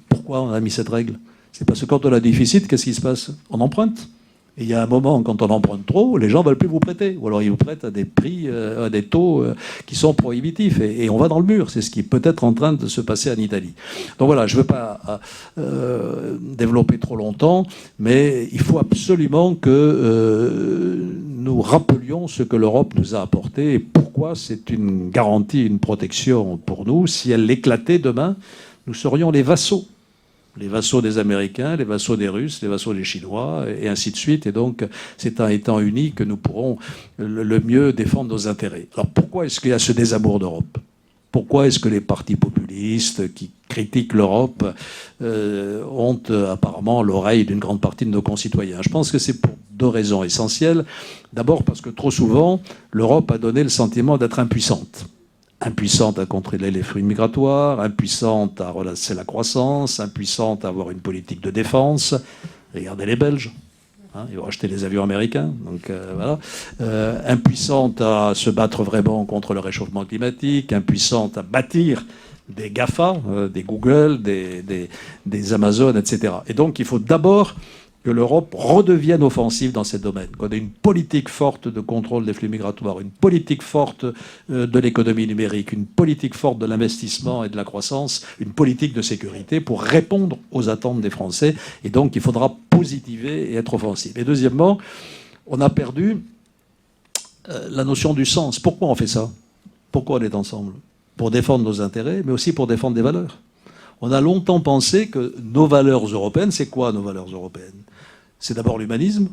Pourquoi on a mis cette règle ? C'est parce que quand on a déficit, qu'est-ce qui se passe ? On emprunte. Et il y a un moment, quand on emprunte trop, les gens ne veulent plus vous prêter. Ou alors ils vous prêtent à des prix, à des taux qui sont prohibitifs. Et on va dans le mur. C'est ce qui est peut-être en train de se passer en Italie. Donc voilà, je ne veux pas développer trop longtemps, mais il faut absolument que nous rappelions ce que l'Europe nous a apporté et pourquoi c'est une garantie, une protection pour nous. Si elle éclatait demain, nous serions les vassaux. Les vassaux des Américains, les vassaux des Russes, les vassaux des Chinois, et ainsi de suite. Et donc, c'est en étant unis que nous pourrons le mieux défendre nos intérêts. Alors, pourquoi est-ce qu'il y a ce désamour d'Europe ? Pourquoi est-ce que les partis populistes qui critiquent l'Europe ont apparemment l'oreille d'une grande partie de nos concitoyens ? Je pense que c'est pour deux raisons essentielles. D'abord, parce que trop souvent, l'Europe a donné le sentiment d'être impuissante. Impuissante à contrôler les flux migratoires, impuissante à relancer la croissance, impuissante à avoir une politique de défense. Regardez les Belges, hein, ils vont acheter les avions américains, donc voilà. Impuissante à se battre vraiment contre le réchauffement climatique, impuissante à bâtir des GAFA, des Google, des Amazon, etc. Et donc il faut d'abord que l'Europe redevienne offensive dans ces domaines, qu'on ait une politique forte de contrôle des flux migratoires, une politique forte de l'économie numérique, une politique forte de l'investissement et de la croissance, une politique de sécurité pour répondre aux attentes des Français. Et donc, il faudra positiver et être offensif. Et deuxièmement, on a perdu la notion du sens. Pourquoi on fait ça ? Pourquoi on est ensemble ? Pour défendre nos intérêts, mais aussi pour défendre des valeurs. On a longtemps pensé que nos valeurs européennes, c'est quoi nos valeurs européennes ? C'est d'abord l'humanisme,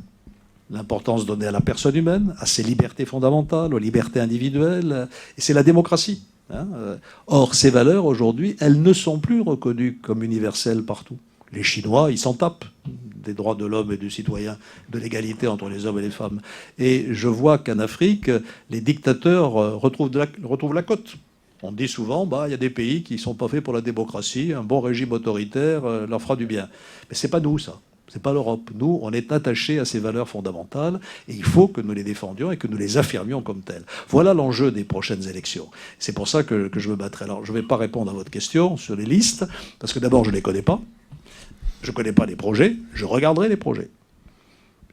l'importance donnée à la personne humaine, à ses libertés fondamentales, aux libertés individuelles, et c'est la démocratie. Hein. Or, ces valeurs, aujourd'hui, elles ne sont plus reconnues comme universelles partout. Les Chinois, ils s'en tapent des droits de l'homme et du citoyen, de l'égalité entre les hommes et les femmes. Et je vois qu'en Afrique, les dictateurs retrouvent la cote. On dit souvent, il y a des pays qui ne sont pas faits pour la démocratie, un bon régime autoritaire leur fera du bien. Mais ce n'est pas nous, ça. Ce n'est pas l'Europe. Nous, on est attachés à ces valeurs fondamentales et il faut que nous les défendions et que nous les affirmions comme telles. Voilà l'enjeu des prochaines élections. C'est pour ça que je me battrai. Alors, je ne vais pas répondre à votre question sur les listes, parce que d'abord, je ne les connais pas. Je ne connais pas les projets. Je regarderai les projets.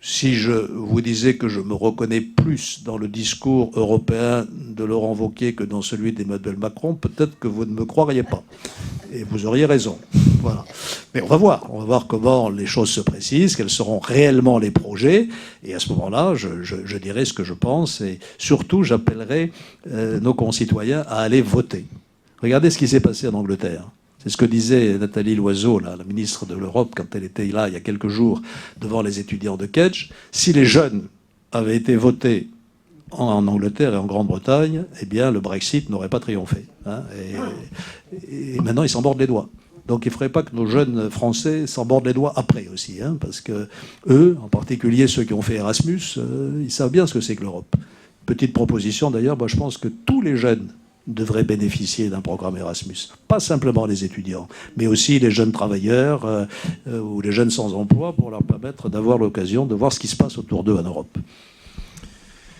Si je vous disais que je me reconnais plus dans le discours européen de Laurent Wauquiez que dans celui d'Emmanuel Macron, peut-être que vous ne me croiriez pas. Et vous auriez raison. Voilà. Mais on va voir comment les choses se précisent, quels seront réellement les projets. Et à ce moment-là, je dirai ce que je pense. Et surtout, j'appellerai nos concitoyens à aller voter. Regardez ce qui s'est passé en Angleterre. C'est ce que disait Nathalie Loiseau, la ministre de l'Europe, quand elle était là il y a quelques jours devant les étudiants de Cambridge. Si les jeunes avaient été votés en Angleterre et en Grande-Bretagne, eh bien le Brexit n'aurait pas triomphé. Hein, et maintenant, ils s'en mordent les doigts. Donc il ne faudrait pas que nos jeunes Français s'en mordent les doigts après aussi, hein, parce que eux, en particulier ceux qui ont fait Erasmus, ils savent bien ce que c'est que l'Europe. Petite proposition d'ailleurs, moi je pense que tous les jeunes devraient bénéficier d'un programme Erasmus. Pas simplement les étudiants, mais aussi les jeunes travailleurs ou les jeunes sans emploi pour leur permettre d'avoir l'occasion de voir ce qui se passe autour d'eux en Europe.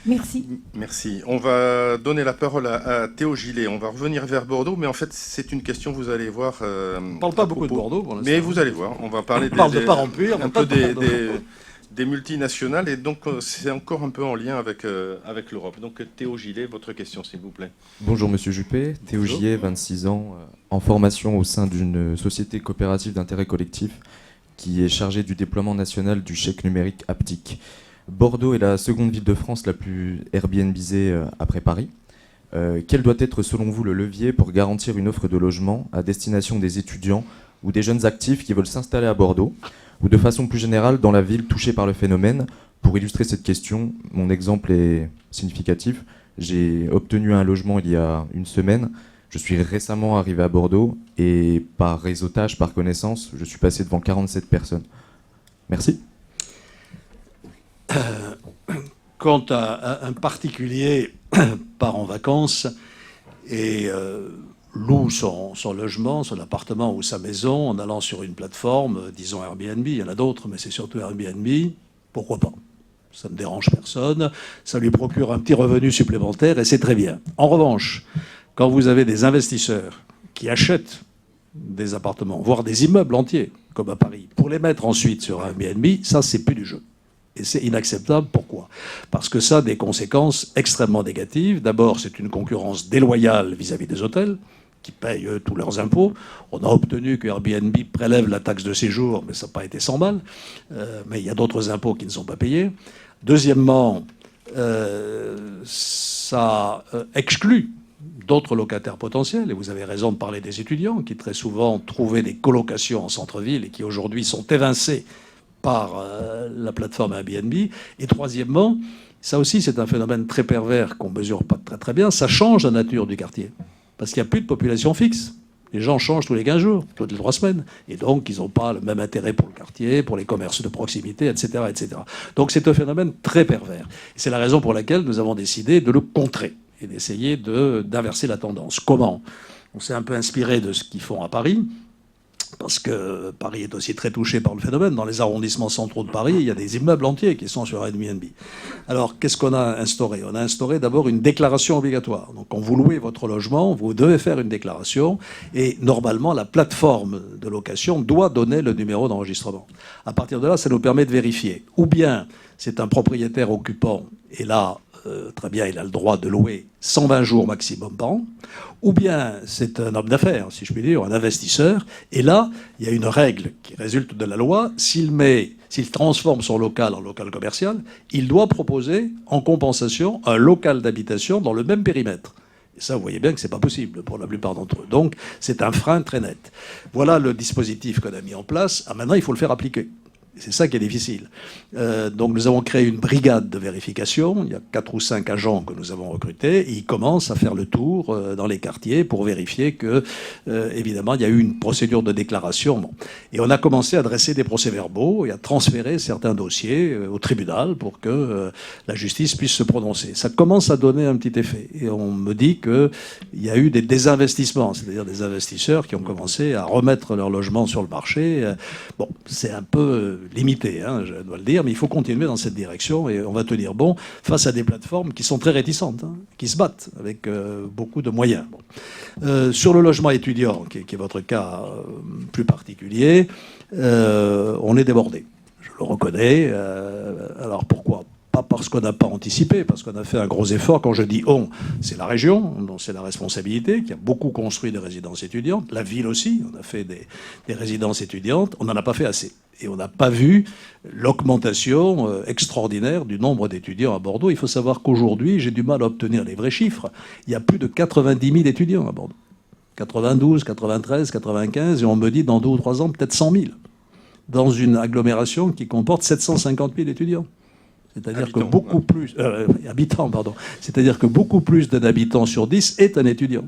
Merci. Merci. On va donner la parole à Théo Gillet. On va revenir vers Bordeaux, mais en fait, c'est une question, vous allez voir... On ne parle pas beaucoup de Bordeaux pour l'instant. Mais vous allez voir, on va parler on parle de Parampure, un peu des multinationales, et donc c'est encore un peu en lien avec l'Europe. Donc Théo Gillet, votre question, s'il vous plaît. Bonjour Monsieur Juppé, Théo Gillet, 26 ans, en formation au sein d'une société coopérative d'intérêt collectif qui est chargée du déploiement national du chèque numérique haptique. Bordeaux est la seconde ville de France la plus Airbnbisée après Paris. Quel doit être selon vous le levier pour garantir une offre de logement à destination des étudiants ou des jeunes actifs qui veulent s'installer à Bordeaux, ou de façon plus générale dans la ville touchée par le phénomène? Pour illustrer cette question, mon exemple est significatif. J'ai obtenu un logement il y a une semaine. Je suis récemment arrivé à Bordeaux et par réseautage, par connaissance, je suis passé devant 47 personnes. Merci. Quand un particulier part en vacances et loue son logement, son appartement ou sa maison en allant sur une plateforme, disons Airbnb, il y en a d'autres, mais c'est surtout Airbnb, pourquoi pas? Ça ne dérange personne, ça lui procure un petit revenu supplémentaire et c'est très bien. En revanche, quand vous avez des investisseurs qui achètent des appartements, voire des immeubles entiers, comme à Paris, pour les mettre ensuite sur Airbnb, ça c'est plus du jeu. Et c'est inacceptable. Pourquoi? Parce que ça a des conséquences extrêmement négatives. D'abord, c'est une concurrence déloyale vis-à-vis des hôtels, qui payent tous leurs impôts. On a obtenu que Airbnb prélève la taxe de séjour, mais ça n'a pas été sans mal. Mais il y a d'autres impôts qui ne sont pas payés. Deuxièmement, ça exclut d'autres locataires potentiels. Et vous avez raison de parler des étudiants, qui très souvent trouvaient des colocations en centre-ville et qui aujourd'hui sont évincés par la plateforme Airbnb. Et troisièmement, ça aussi c'est un phénomène très pervers qu'on ne mesure pas très très bien, ça change la nature du quartier. Parce qu'il n'y a plus de population fixe. Les gens changent tous les 15 jours, toutes les 3 semaines. Et donc, ils n'ont pas le même intérêt pour le quartier, pour les commerces de proximité, etc. etc. Donc, c'est un phénomène très pervers. C'est la raison pour laquelle nous avons décidé de le contrer et d'essayer d'inverser la tendance. Comment? On s'est un peu inspiré de ce qu'ils font à Paris, parce que Paris est aussi très touché par le phénomène. Dans les arrondissements centraux de Paris, il y a des immeubles entiers qui sont sur Airbnb. Alors, qu'est-ce qu'on a instauré? On a instauré d'abord une déclaration obligatoire. Donc, quand vous louez votre logement, vous devez faire une déclaration. Et normalement, la plateforme de location doit donner le numéro d'enregistrement. À partir de là, ça nous permet de vérifier. Ou bien, c'est un propriétaire occupant, et là, très bien, il a le droit de louer 120 jours maximum par an, ou bien c'est un homme d'affaires, si je puis dire, un investisseur, et là, il y a une règle qui résulte de la loi, s'il transforme son local en local commercial, il doit proposer en compensation un local d'habitation dans le même périmètre. Et ça, vous voyez bien que ce n'est pas possible pour la plupart d'entre eux. Donc, c'est un frein très net. Voilà le dispositif qu'on a mis en place. Ah, maintenant, il faut le faire appliquer. C'est ça qui est difficile. Donc nous avons créé une brigade de vérification. Il y a 4 ou 5 agents que nous avons recrutés. Et ils commencent à faire le tour dans les quartiers pour vérifier que, évidemment, il y a eu une procédure de déclaration. Bon. Et on a commencé à dresser des procès-verbaux et à transférer certains dossiers au tribunal pour que la justice puisse se prononcer. Ça commence à donner un petit effet. Et on me dit qu'il y a eu des désinvestissements, c'est-à-dire des investisseurs qui ont commencé à remettre leur logement sur le marché. Bon, c'est un peu limité, hein, je dois le dire, mais il faut continuer dans cette direction et on va tenir bon face à des plateformes qui sont très réticentes, hein, qui se battent avec beaucoup de moyens. Bon. Sur le logement étudiant, qui est votre cas plus particulier, on est débordé. Je le reconnais. Alors pourquoi ? Pas parce qu'on n'a pas anticipé, parce qu'on a fait un gros effort. Quand je dis on, c'est la région, dont c'est la responsabilité, qui a beaucoup construit des résidences étudiantes. La ville aussi, on a fait des résidences étudiantes. On n'en a pas fait assez. Et on n'a pas vu l'augmentation extraordinaire du nombre d'étudiants à Bordeaux. Il faut savoir qu'aujourd'hui, j'ai du mal à obtenir les vrais chiffres. Il y a plus de 90 000 étudiants à Bordeaux. 92, 93, 95, et on me dit dans 2 ou 3 ans, peut-être 100 000. Dans une agglomération qui comporte 750 000 étudiants. C'est-à-dire que beaucoup plus... habitants, pardon. C'est-à-dire que beaucoup plus d'un habitant sur 10 est un étudiant.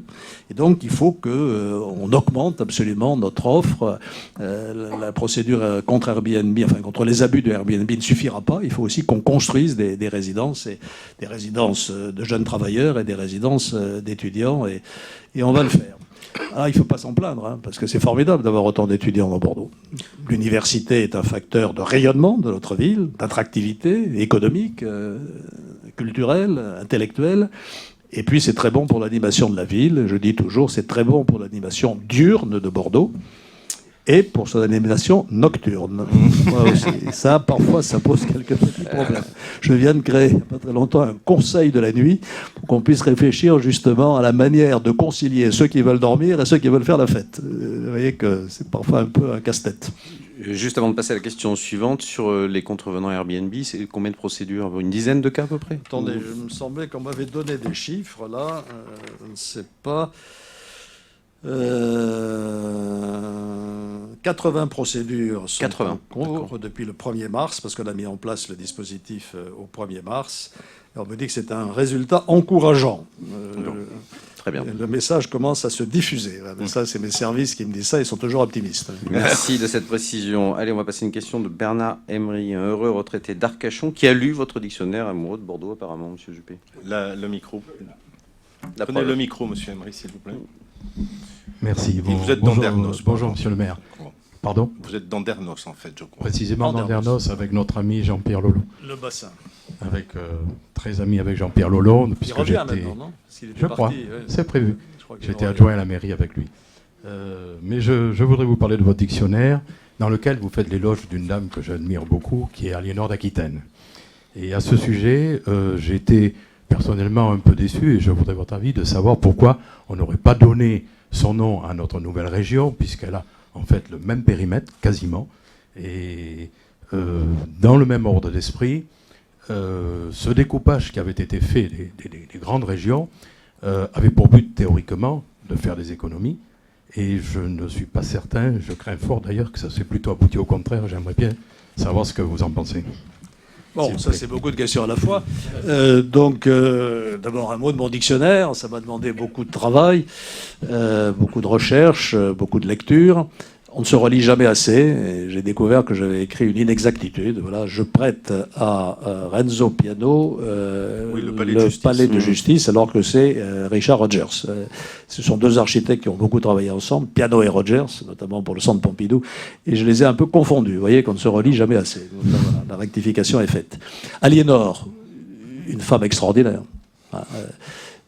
Et donc, il faut qu'on augmente absolument notre offre. La procédure contre Airbnb, enfin, contre les abus de Airbnb ne suffira pas. Il faut aussi qu'on construise des résidences, et des résidences de jeunes travailleurs et des résidences d'étudiants. Et on va le faire. Ah, il ne faut pas s'en plaindre, hein, parce que c'est formidable d'avoir autant d'étudiants à Bordeaux. L'université est un facteur de rayonnement de notre ville, d'attractivité économique, culturelle, intellectuelle. Et puis c'est très bon pour l'animation de la ville. Je dis toujours, c'est très bon pour l'animation diurne de Bordeaux et pour son animation nocturne. Moi aussi. Et ça, parfois, ça pose quelques petits problèmes. Je viens de créer, il n'y a pas très longtemps, un conseil de la nuit pour qu'on puisse réfléchir justement à la manière de concilier ceux qui veulent dormir et ceux qui veulent faire la fête. Vous voyez que c'est parfois un peu un casse-tête. Juste avant de passer à la question suivante, sur les contrevenants Airbnb, c'est combien de procédures? Une dizaine de cas à peu près? Attendez, je me semblait qu'on m'avait donné des chiffres, là, je ne sais pas. 80 procédures sont en cours depuis le 1er mars, parce qu'on a mis en place le dispositif au 1er mars. Et on me dit que c'est un résultat encourageant. Très bien. Le message commence à se diffuser. Mais ça, c'est mes services qui me disent ça, ils sont toujours optimistes. Merci de cette précision. Allez, on va passer à une question de Bernard Emery, un heureux retraité d'Arcachon, qui a lu votre dictionnaire amoureux de Bordeaux, apparemment, monsieur Juppé. Le micro. Prenez le micro, monsieur Emery, s'il vous plaît. Merci. Et vous êtes dans Dernos. Bonjour, monsieur le maire. Pardon? Vous êtes dans Dernos, en fait, je crois. Précisément dans Dernos, avec notre ami Jean-Pierre Lolo. Le bassin. Avec, très ami avec Jean-Pierre Lolo. Il revient maintenant, non? Je crois, c'est prévu. J'étais adjoint à la mairie avec lui. Mais je voudrais vous parler de votre dictionnaire, dans lequel vous faites l'éloge d'une dame que j'admire beaucoup, qui est Aliénor d'Aquitaine. Et à ce sujet, j'ai été personnellement un peu déçu, et je voudrais votre avis de savoir pourquoi on n'aurait pas donné son nom à notre nouvelle région, puisqu'elle a en fait le même périmètre, quasiment. Et dans le même ordre d'esprit, ce découpage qui avait été fait des grandes régions avait pour but, théoriquement, de faire des économies. Et je ne suis pas certain, je crains fort d'ailleurs que ça s'est plutôt abouti au contraire. J'aimerais bien savoir ce que vous en pensez. Bon, ça c'est beaucoup de questions à la fois. D'abord un mot de mon dictionnaire. Ça m'a demandé beaucoup de travail, beaucoup de recherche, beaucoup de lecture. On ne se relie jamais assez. Et j'ai découvert que j'avais écrit une inexactitude. Voilà, je prête à Renzo Piano le palais de justice, alors que c'est Richard Rogers. Ce sont deux architectes qui ont beaucoup travaillé ensemble, Piano et Rogers, notamment pour le Centre Pompidou, et je les ai un peu confondus. Vous voyez qu'on ne se relie jamais assez. Donc, voilà, la rectification est faite. Aliénor, une femme extraordinaire.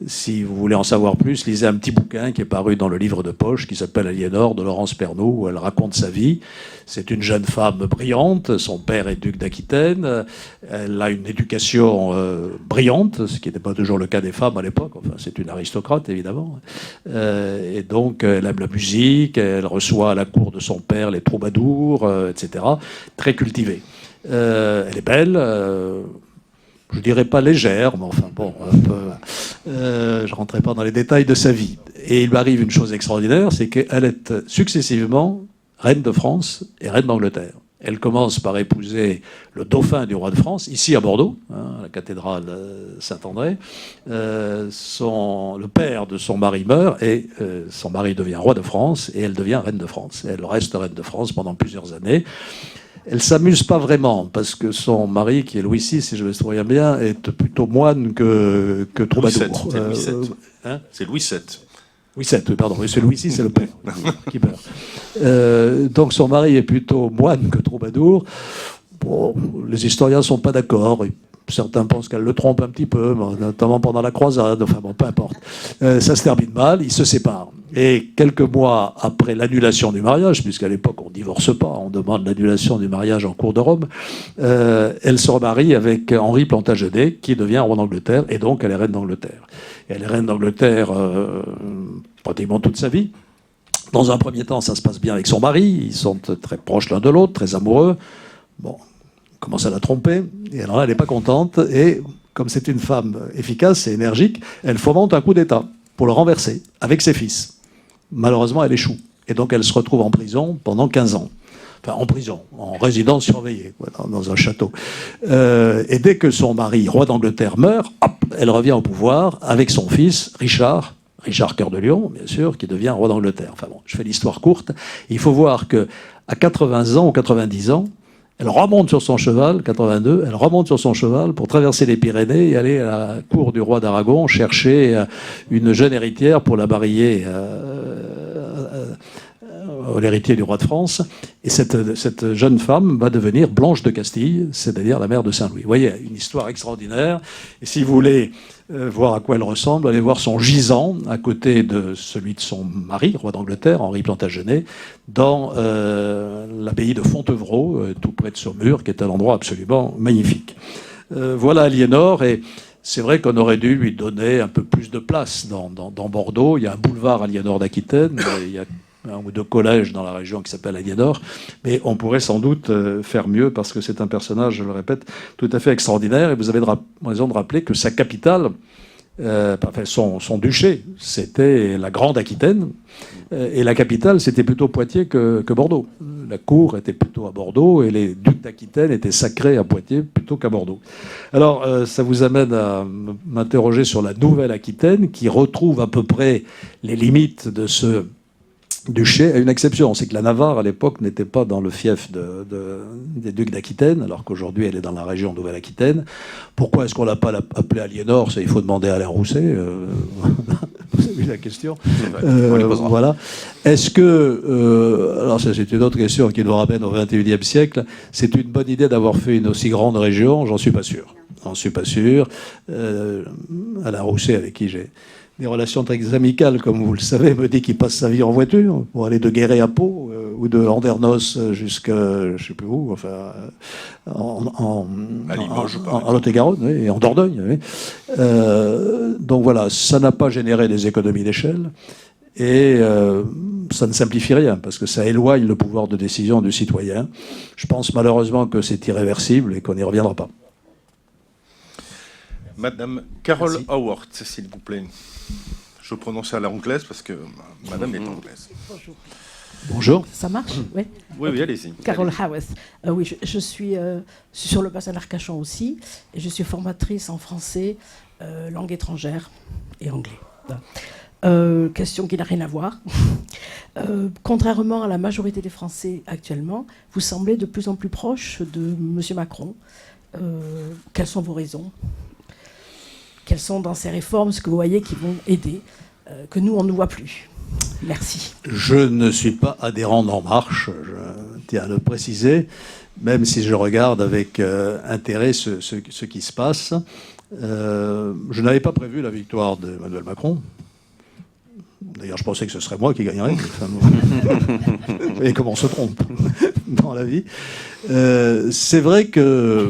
Si vous voulez en savoir plus, lisez un petit bouquin qui est paru dans le livre de poche qui s'appelle Aliénor de Laurence Pernoud, où elle raconte sa vie. C'est une jeune femme brillante, son père est duc d'Aquitaine, elle a une éducation brillante, ce qui n'était pas toujours le cas des femmes à l'époque, enfin c'est une aristocrate évidemment, et donc elle aime la musique, elle reçoit à la cour de son père les troubadours, etc. Très cultivée. Elle est belle, je dirais pas légère, mais enfin bon, un peu, je rentrerai pas dans les détails de sa vie. Et il lui arrive une chose extraordinaire, c'est qu'elle est successivement reine de France et reine d'Angleterre. Elle commence par épouser le dauphin du roi de France, ici à Bordeaux, à la cathédrale Saint-André. Le père de son mari meurt et son mari devient roi de France et elle devient reine de France. Et elle reste reine de France pendant plusieurs années. Elle s'amuse pas vraiment, parce que son mari, qui est Louis VI, si je me souviens bien, est plutôt moine que troubadour. C'est Louis VII. Louis VII, oui, pardon. C'est Louis VI, c'est le père qui meurt. Donc son mari est plutôt moine que troubadour. Bon, les historiens ne sont pas d'accord. Certains pensent qu'elle le trompe un petit peu, notamment pendant la croisade. Enfin bon, peu importe. Ça se termine mal, ils se séparent. Et quelques mois après l'annulation du mariage, puisqu'à l'époque on ne divorce pas, on demande l'annulation du mariage en cour de Rome, elle se remarie avec Henri Plantagenet, qui devient roi d'Angleterre, et donc elle est reine d'Angleterre. Et elle est reine d'Angleterre pratiquement toute sa vie. Dans un premier temps, ça se passe bien avec son mari, ils sont très proches l'un de l'autre, très amoureux. Bon, il commence à la tromper, et alors là, elle n'est pas contente, et comme c'est une femme efficace et énergique, elle fomente un coup d'État pour le renverser, avec ses fils. Malheureusement, elle échoue, et donc elle se retrouve en prison pendant 15 ans. Enfin, en prison, en résidence surveillée, dans un château. Et dès que son mari, roi d'Angleterre, meurt, hop, elle revient au pouvoir avec son fils, Richard Cœur de Lion, bien sûr, qui devient roi d'Angleterre. Enfin bon, je fais l'histoire courte. Il faut voir qu'à 80 ans ou 90 ans, elle remonte sur son cheval, 82, elle remonte sur son cheval pour traverser les Pyrénées et aller à la cour du roi d'Aragon chercher une jeune héritière pour la marier l'héritier du roi de France. Et cette jeune femme va devenir Blanche de Castille, c'est-à-dire la mère de Saint-Louis. Vous voyez, une histoire extraordinaire. Et si vous voulez voir à quoi elle ressemble, allez voir son gisant à côté de celui de son mari, roi d'Angleterre, Henri Plantagenet, dans l'abbaye de Fontevraud, tout près de Saumur, qui est un endroit absolument magnifique. Voilà Aliénor, et c'est vrai qu'on aurait dû lui donner un peu plus de place dans Bordeaux. Il y a un boulevard Aliénor d'Aquitaine, il y a un ou deux collèges dans la région qui s'appellent Aliénor, mais on pourrait sans doute faire mieux parce que c'est un personnage, je le répète, tout à fait extraordinaire. Et vous avez raison de rappeler que sa capitale, son duché, c'était la Grande Aquitaine, et la capitale, c'était plutôt Poitiers que Bordeaux. La cour était plutôt à Bordeaux, et les ducs d'Aquitaine étaient sacrés à Poitiers plutôt qu'à Bordeaux. Alors, ça vous amène à m'interroger sur la Nouvelle-Aquitaine, qui retrouve à peu près les limites de ce duché, à une exception, c'est que la Navarre, à l'époque, n'était pas dans le fief des ducs d'Aquitaine, alors qu'aujourd'hui, elle est dans la région Nouvelle-Aquitaine. Pourquoi est-ce qu'on ne l'a pas appelée Aliénor? Il faut demander à Alain Rousset. Vous avez vu la question. Voilà. Est-ce que... alors ça, c'est une autre question qui nous ramène au XXIe siècle. C'est une bonne idée d'avoir fait une aussi grande région? J'en suis pas sûr. J'en suis pas sûr. Alain Rousset, avec qui j'ai des relations très amicales, comme vous le savez, me dit qu'il passe sa vie en voiture pour aller de Guéret à Pau ou de Andernos jusqu'à je sais plus où, enfin en Lot-et-Garonne, oui, et en Dordogne. Oui. Donc voilà, ça n'a pas généré des économies d'échelle et ça ne simplifie rien parce que ça éloigne le pouvoir de décision du citoyen. Je pense malheureusement que c'est irréversible et qu'on n'y reviendra pas. Madame Carole Howard, s'il vous plaît. Je prononce à l'anglaise parce que madame est anglaise. Bonjour. Bonjour. Ça marche? Oui. Oui, allez-y. Carole Howard. Oui, je suis sur le bassin d'Arcachon aussi, et je suis formatrice en français, langue étrangère et anglais. Question qui n'a rien à voir. Contrairement à la majorité des Français actuellement, vous semblez de plus en plus proche de M. Macron. Quelles sont vos raisons? Quelles sont dans ces réformes ce que vous voyez qui vont aider, que nous, on ne voit plus? Merci. Je ne suis pas adhérent d'En Marche, je tiens à le préciser, même si je regarde avec intérêt ce qui se passe. Je n'avais pas prévu la victoire d'Emmanuel Macron. D'ailleurs, je pensais que ce serait moi qui gagnerais. Enfin, vous voyez comment on se trompe dans la vie. C'est vrai que...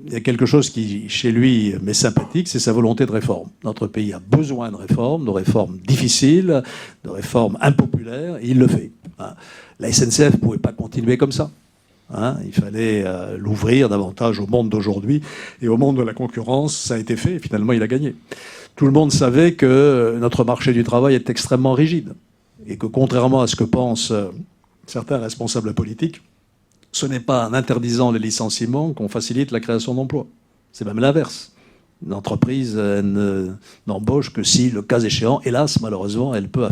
il y a quelque chose qui, chez lui, m'est sympathique, c'est sa volonté de réforme. Notre pays a besoin de réformes difficiles, de réformes impopulaires, et il le fait. La SNCF ne pouvait pas continuer comme ça. Il fallait l'ouvrir davantage au monde d'aujourd'hui et au monde de la concurrence. Ça a été fait et finalement, il a gagné. Tout le monde savait que notre marché du travail est extrêmement rigide et que, contrairement à ce que pensent certains responsables politiques, ce n'est pas en interdisant les licenciements qu'on facilite la création d'emplois. C'est même l'inverse. Une entreprise n'embauche que si, le cas échéant, hélas, malheureusement, elle peut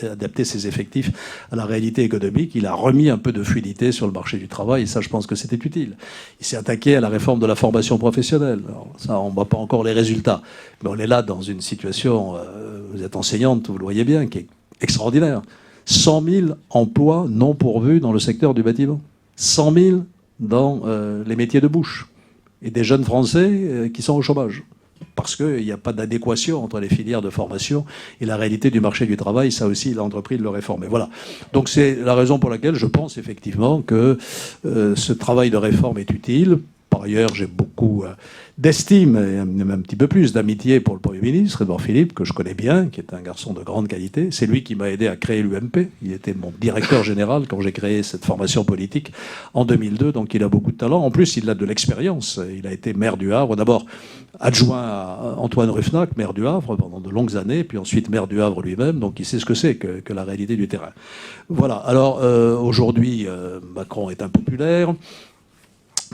adapter ses effectifs à la réalité économique. Il a remis un peu de fluidité sur le marché du travail, et ça, je pense que c'était utile. Il s'est attaqué à la réforme de la formation professionnelle. Alors, ça, on ne voit pas encore les résultats. Mais on est là dans une situation, vous êtes enseignante, vous le voyez bien, qui est extraordinaire. 100 000 emplois non pourvus dans le secteur du bâtiment. 100 000 dans les métiers de bouche. Et des jeunes Français qui sont au chômage. Parce qu'il n'y a pas d'adéquation entre les filières de formation et la réalité du marché du travail. Ça aussi, il a entrepris de le réformer. Voilà. Donc c'est la raison pour laquelle je pense effectivement que ce travail de réforme est utile. Par ailleurs, j'ai beaucoup d'estime et même un petit peu plus d'amitié pour le Premier ministre, Édouard Philippe, que je connais bien, qui est un garçon de grande qualité. C'est lui qui m'a aidé à créer l'UMP. Il était mon directeur général quand j'ai créé cette formation politique en 2002, donc il a beaucoup de talent. En plus, il a de l'expérience. Il a été maire du Havre, d'abord adjoint à Antoine Ruffnac, maire du Havre, pendant de longues années, puis ensuite maire du Havre lui-même, donc il sait ce que c'est que la réalité du terrain. Voilà. Alors, aujourd'hui, Macron est impopulaire.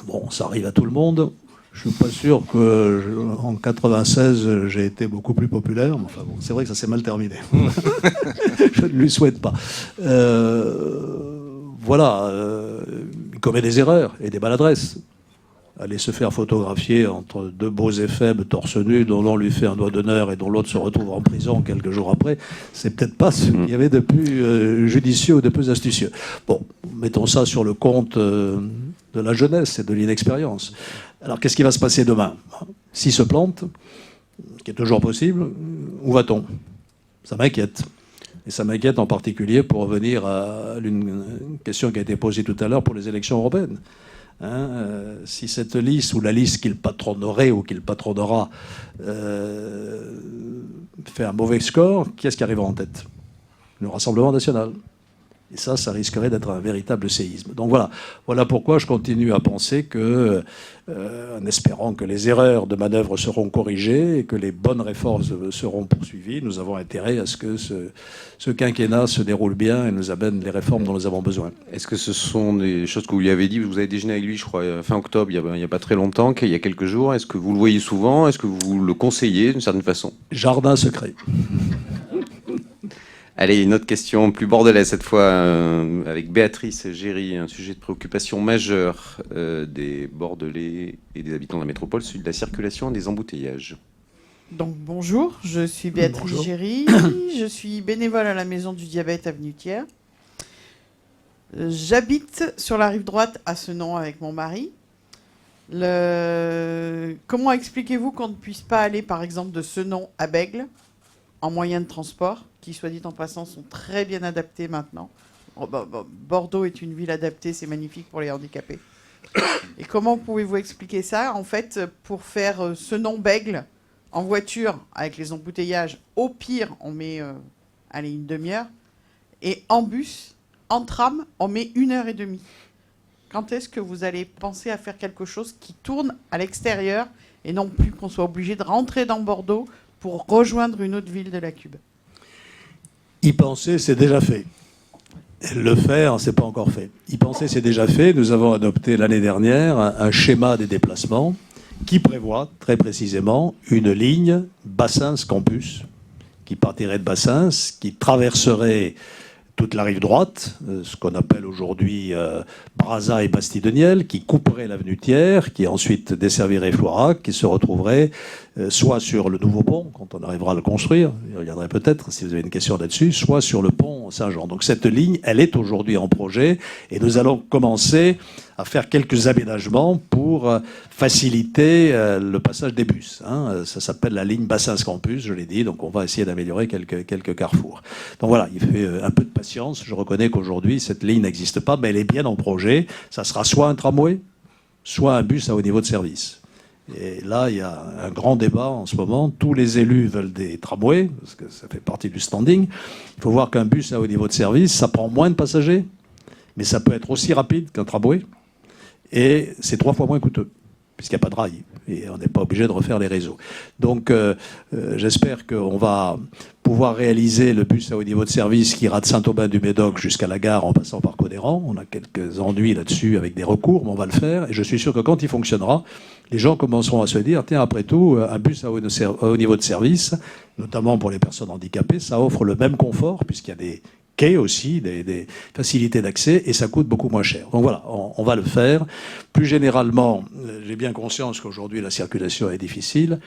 Bon, ça arrive à tout le monde. Je ne suis pas sûr qu'en 96, j'ai été beaucoup plus populaire. Mais enfin bon, c'est vrai que ça s'est mal terminé. Je ne lui souhaite pas. Voilà. Il commet des erreurs et des maladresses. aller se faire photographier entre deux beaux et faibles torse nu, dont l'un lui fait un doigt d'honneur et dont l'autre se retrouve en prison quelques jours après, c'est peut-être pas ce qu'il y avait de plus judicieux ou de plus astucieux. Bon, mettons ça sur le compte de la jeunesse et de l'inexpérience. Alors, qu'est-ce qui va se passer demain? S'il se plante, ce qui est toujours possible, où va-t-on? Ça m'inquiète. Et ça m'inquiète en particulier pour revenir à une question qui a été posée tout à l'heure pour les élections européennes. Si cette liste, ou la liste qu'il patronnerait ou qu'il patronnera, fait un mauvais score, qui est-ce qui arrivera en tête? Le Rassemblement national. Et ça risquerait d'être un véritable séisme. Donc voilà pourquoi je continue à penser que, en espérant que les erreurs de manœuvre seront corrigées et que les bonnes réformes seront poursuivies, nous avons intérêt à ce que ce quinquennat se déroule bien et nous amène les réformes dont nous avons besoin. Est-ce que ce sont des choses que vous lui avez dit? Vous avez déjeuné avec lui, je crois, fin octobre, il n'y a pas très longtemps, il y a quelques jours. Est-ce que vous le voyez souvent? Est-ce que vous le conseillez d'une certaine façon? Jardin secret. Allez, une autre question plus bordelaise cette fois, avec Béatrice Géry, un sujet de préoccupation majeure des Bordelais et des habitants de la métropole, celui de la circulation et des embouteillages. Donc bonjour, je suis Béatrice Géry, je suis bénévole à la Maison du Diabète avenue Thiers. J'habite sur la rive droite à Senon avec mon mari. Comment expliquez-vous qu'on ne puisse pas aller par exemple de Senon à Bègles en moyen de transport, qui, soit dit en passant, sont très bien adaptés maintenant. Bordeaux est une ville adaptée, c'est magnifique pour les handicapés. Et comment pouvez-vous expliquer ça? En fait, pour faire Senon-Bègles en voiture, avec les embouteillages, au pire, on met une demi-heure. Et en bus, en tram, on met 1h30. Quand est-ce que vous allez penser à faire quelque chose qui tourne à l'extérieur et non plus qu'on soit obligé de rentrer dans Bordeaux pour rejoindre une autre ville de la Cube? Y penser, c'est déjà fait. Le faire, c'est pas encore fait. Y penser, c'est déjà fait. Nous avons adopté l'année dernière un schéma des déplacements qui prévoit très précisément une ligne Bassins-Campus qui partirait de Bassins, qui traverserait toute la rive droite, ce qu'on appelle aujourd'hui Brazza et Bastide-Niel, qui couperait l'avenue Thiers, qui ensuite desservirait Floirac, qui se retrouverait soit sur le nouveau pont, quand on arrivera à le construire, il reviendrait peut-être si vous avez une question là-dessus, soit sur le pont Saint-Jean. Donc cette ligne, elle est aujourd'hui en projet et nous allons commencer à faire quelques aménagements pour faciliter le passage des bus. Ça s'appelle la ligne Bassins-Campus, je l'ai dit, donc on va essayer d'améliorer quelques carrefours. Donc voilà, il fait un peu de patience. Je reconnais qu'aujourd'hui, cette ligne n'existe pas, mais elle est bien en projet. Ça sera soit un tramway, soit un bus à haut niveau de service. Et là, il y a un grand débat en ce moment. Tous les élus veulent des tramways, parce que ça fait partie du standing. Il faut voir qu'un bus à haut niveau de service, ça prend moins de passagers, mais ça peut être aussi rapide qu'un tramway. Et c'est 3 fois moins coûteux, puisqu'il n'y a pas de rail. Et on n'est pas obligé de refaire les réseaux. Donc, j'espère qu'on va pouvoir réaliser le bus à haut niveau de service qui ira de Saint-Aubin-du-Médoc jusqu'à la gare en passant par Codéran. On a quelques ennuis là-dessus avec des recours, mais on va le faire. Et je suis sûr que quand il fonctionnera, les gens commenceront à se dire, tiens, après tout, un bus à haut niveau de service, notamment pour les personnes handicapées, ça offre le même confort, puisqu'il y a des quais aussi, des facilités d'accès, et ça coûte beaucoup moins cher. Donc voilà, on va le faire. Plus généralement, j'ai bien conscience qu'aujourd'hui, la circulation est difficile.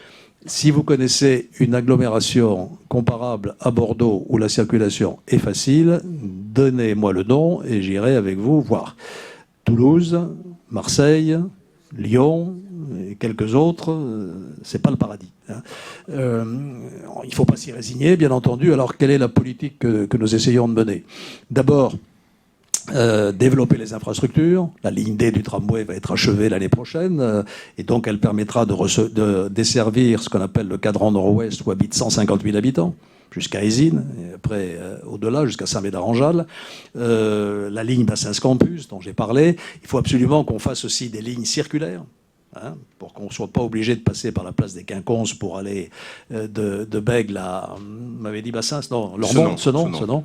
Si vous connaissez une agglomération comparable à Bordeaux où la circulation est facile, donnez-moi le nom et j'irai avec vous voir. Toulouse, Marseille, Lyon et quelques autres, c'est pas le paradis. Il ne faut pas s'y résigner, bien entendu. Alors, quelle est la politique que nous essayons de mener? D'abord, développer les infrastructures. La ligne D du tramway va être achevée l'année prochaine, et donc elle permettra de desservir ce qu'on appelle le cadran nord-ouest où habitent 150 000 habitants, jusqu'à Aisine, et après au-delà, jusqu'à Saint-Médard-en-Jalles. La ligne Bassins-Campus, dont j'ai parlé. Il faut absolument qu'on fasse aussi des lignes circulaires, pour qu'on ne soit pas obligé de passer par la place des Quinconces pour aller de Bègles à... Vous m'avez dit Bassins? Non, Lormont, Senon.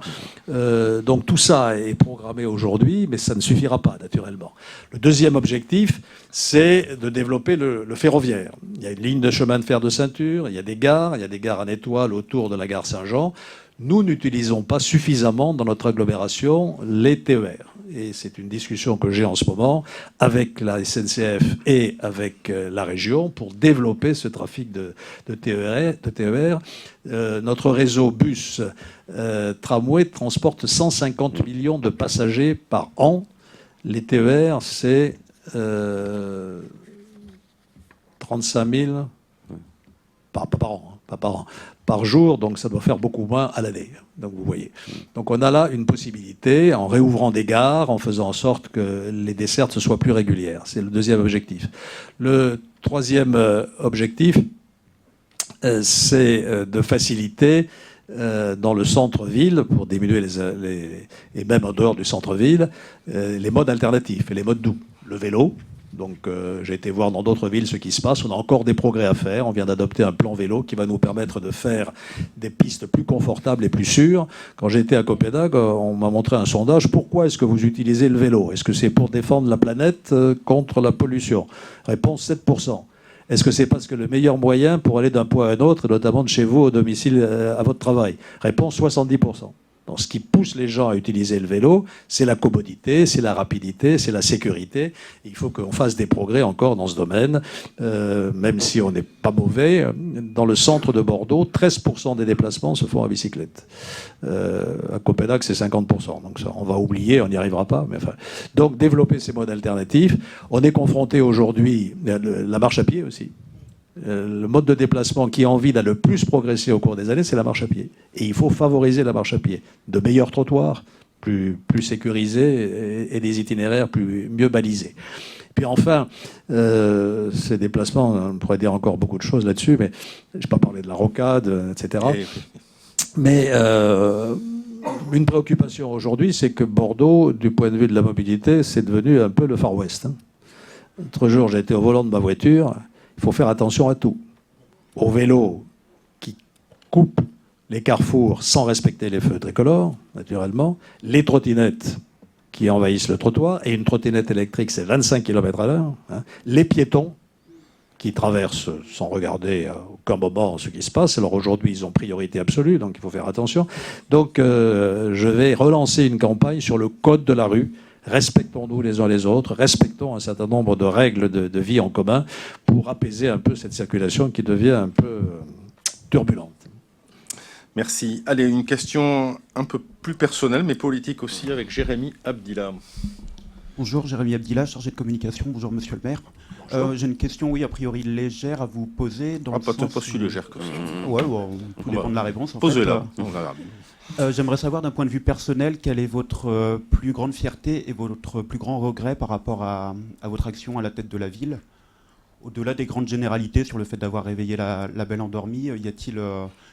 Donc tout ça est programmé aujourd'hui, mais ça ne suffira pas, naturellement. Le deuxième objectif, c'est de développer le ferroviaire. Il y a une ligne de chemin de fer de ceinture, il y a des gares en étoile autour de la gare Saint-Jean. nous n'utilisons pas suffisamment dans notre agglomération les TER. Et c'est une discussion que j'ai en ce moment avec la SNCF et avec la région pour développer ce trafic de TER. Notre réseau bus tramway transporte 150 millions de passagers par an. Les TER, c'est 35 000 par an, pas par an, par jour, donc ça doit faire beaucoup moins à l'année. Donc vous voyez. Donc on a là une possibilité, en réouvrant des gares, en faisant en sorte que les dessertes soient plus régulières. C'est le deuxième objectif. Le troisième objectif, c'est de faciliter dans le centre-ville, pour diminuer et même en dehors du centre-ville, les modes alternatifs et les modes doux. Le vélo. Donc j'ai été voir dans d'autres villes ce qui se passe. On a encore des progrès à faire. On vient d'adopter un plan vélo qui va nous permettre de faire des pistes plus confortables et plus sûres. Quand j'étais à Copenhague, on m'a montré un sondage. Pourquoi est-ce que vous utilisez le vélo? Est-ce que c'est pour défendre la planète contre la pollution? Réponse 7%. Est-ce que c'est parce que le meilleur moyen pour aller d'un point à un autre, notamment de chez vous au domicile à votre travail? Réponse 70%. Donc, ce qui pousse les gens à utiliser le vélo, c'est la commodité, c'est la rapidité, c'est la sécurité. Il faut qu'on fasse des progrès encore dans ce domaine, même si on n'est pas mauvais. Dans le centre de Bordeaux, 13% des déplacements se font à bicyclette. À Copenhague, c'est 50%. Donc ça, on va oublier, on n'y arrivera pas. Mais enfin, donc développer ces modes alternatifs. On est confronté aujourd'hui à la marche à pied aussi. Le mode de déplacement qui a envie d'aller le plus progresser au cours des années, c'est la marche à pied. Et il faut favoriser la marche à pied. De meilleurs trottoirs, plus sécurisés, et des itinéraires mieux balisés. Puis enfin, ces déplacements, on pourrait dire encore beaucoup de choses là-dessus, mais je n'ai pas parlé de la rocade, etc. Mais une préoccupation aujourd'hui, c'est que Bordeaux, du point de vue de la mobilité, c'est devenu un peu le Far West. L'autre jour, j'étais au volant de ma voiture. Il faut faire attention à tout. Au vélo qui coupe les carrefours sans respecter les feux tricolores, naturellement. Les trottinettes qui envahissent le trottoir. Et une trottinette électrique, c'est 25 km/h. Les piétons qui traversent sans regarder à aucun moment ce qui se passe. Alors aujourd'hui, ils ont priorité absolue, donc il faut faire attention. Donc je vais relancer une campagne sur le code de la rue. Respectons-nous les uns les autres, respectons un certain nombre de règles de vie en commun pour apaiser un peu cette circulation qui devient un peu turbulente. Merci. Allez, une question un peu plus personnelle, mais politique aussi, avec Jérémy Abdillah. Bonjour, Jérémy Abdillah, chargé de communication. Bonjour, monsieur le maire. J'ai une question, oui, a priori légère à vous poser. Pas si légère que ça. Ouais, tout dépend de la réponse. Posez-la. J'aimerais savoir d'un point de vue personnel, quelle est votre plus grande fierté et votre plus grand regret par rapport à votre action à la tête de la ville? Au-delà des grandes généralités sur le fait d'avoir réveillé la belle endormie, y a-t-il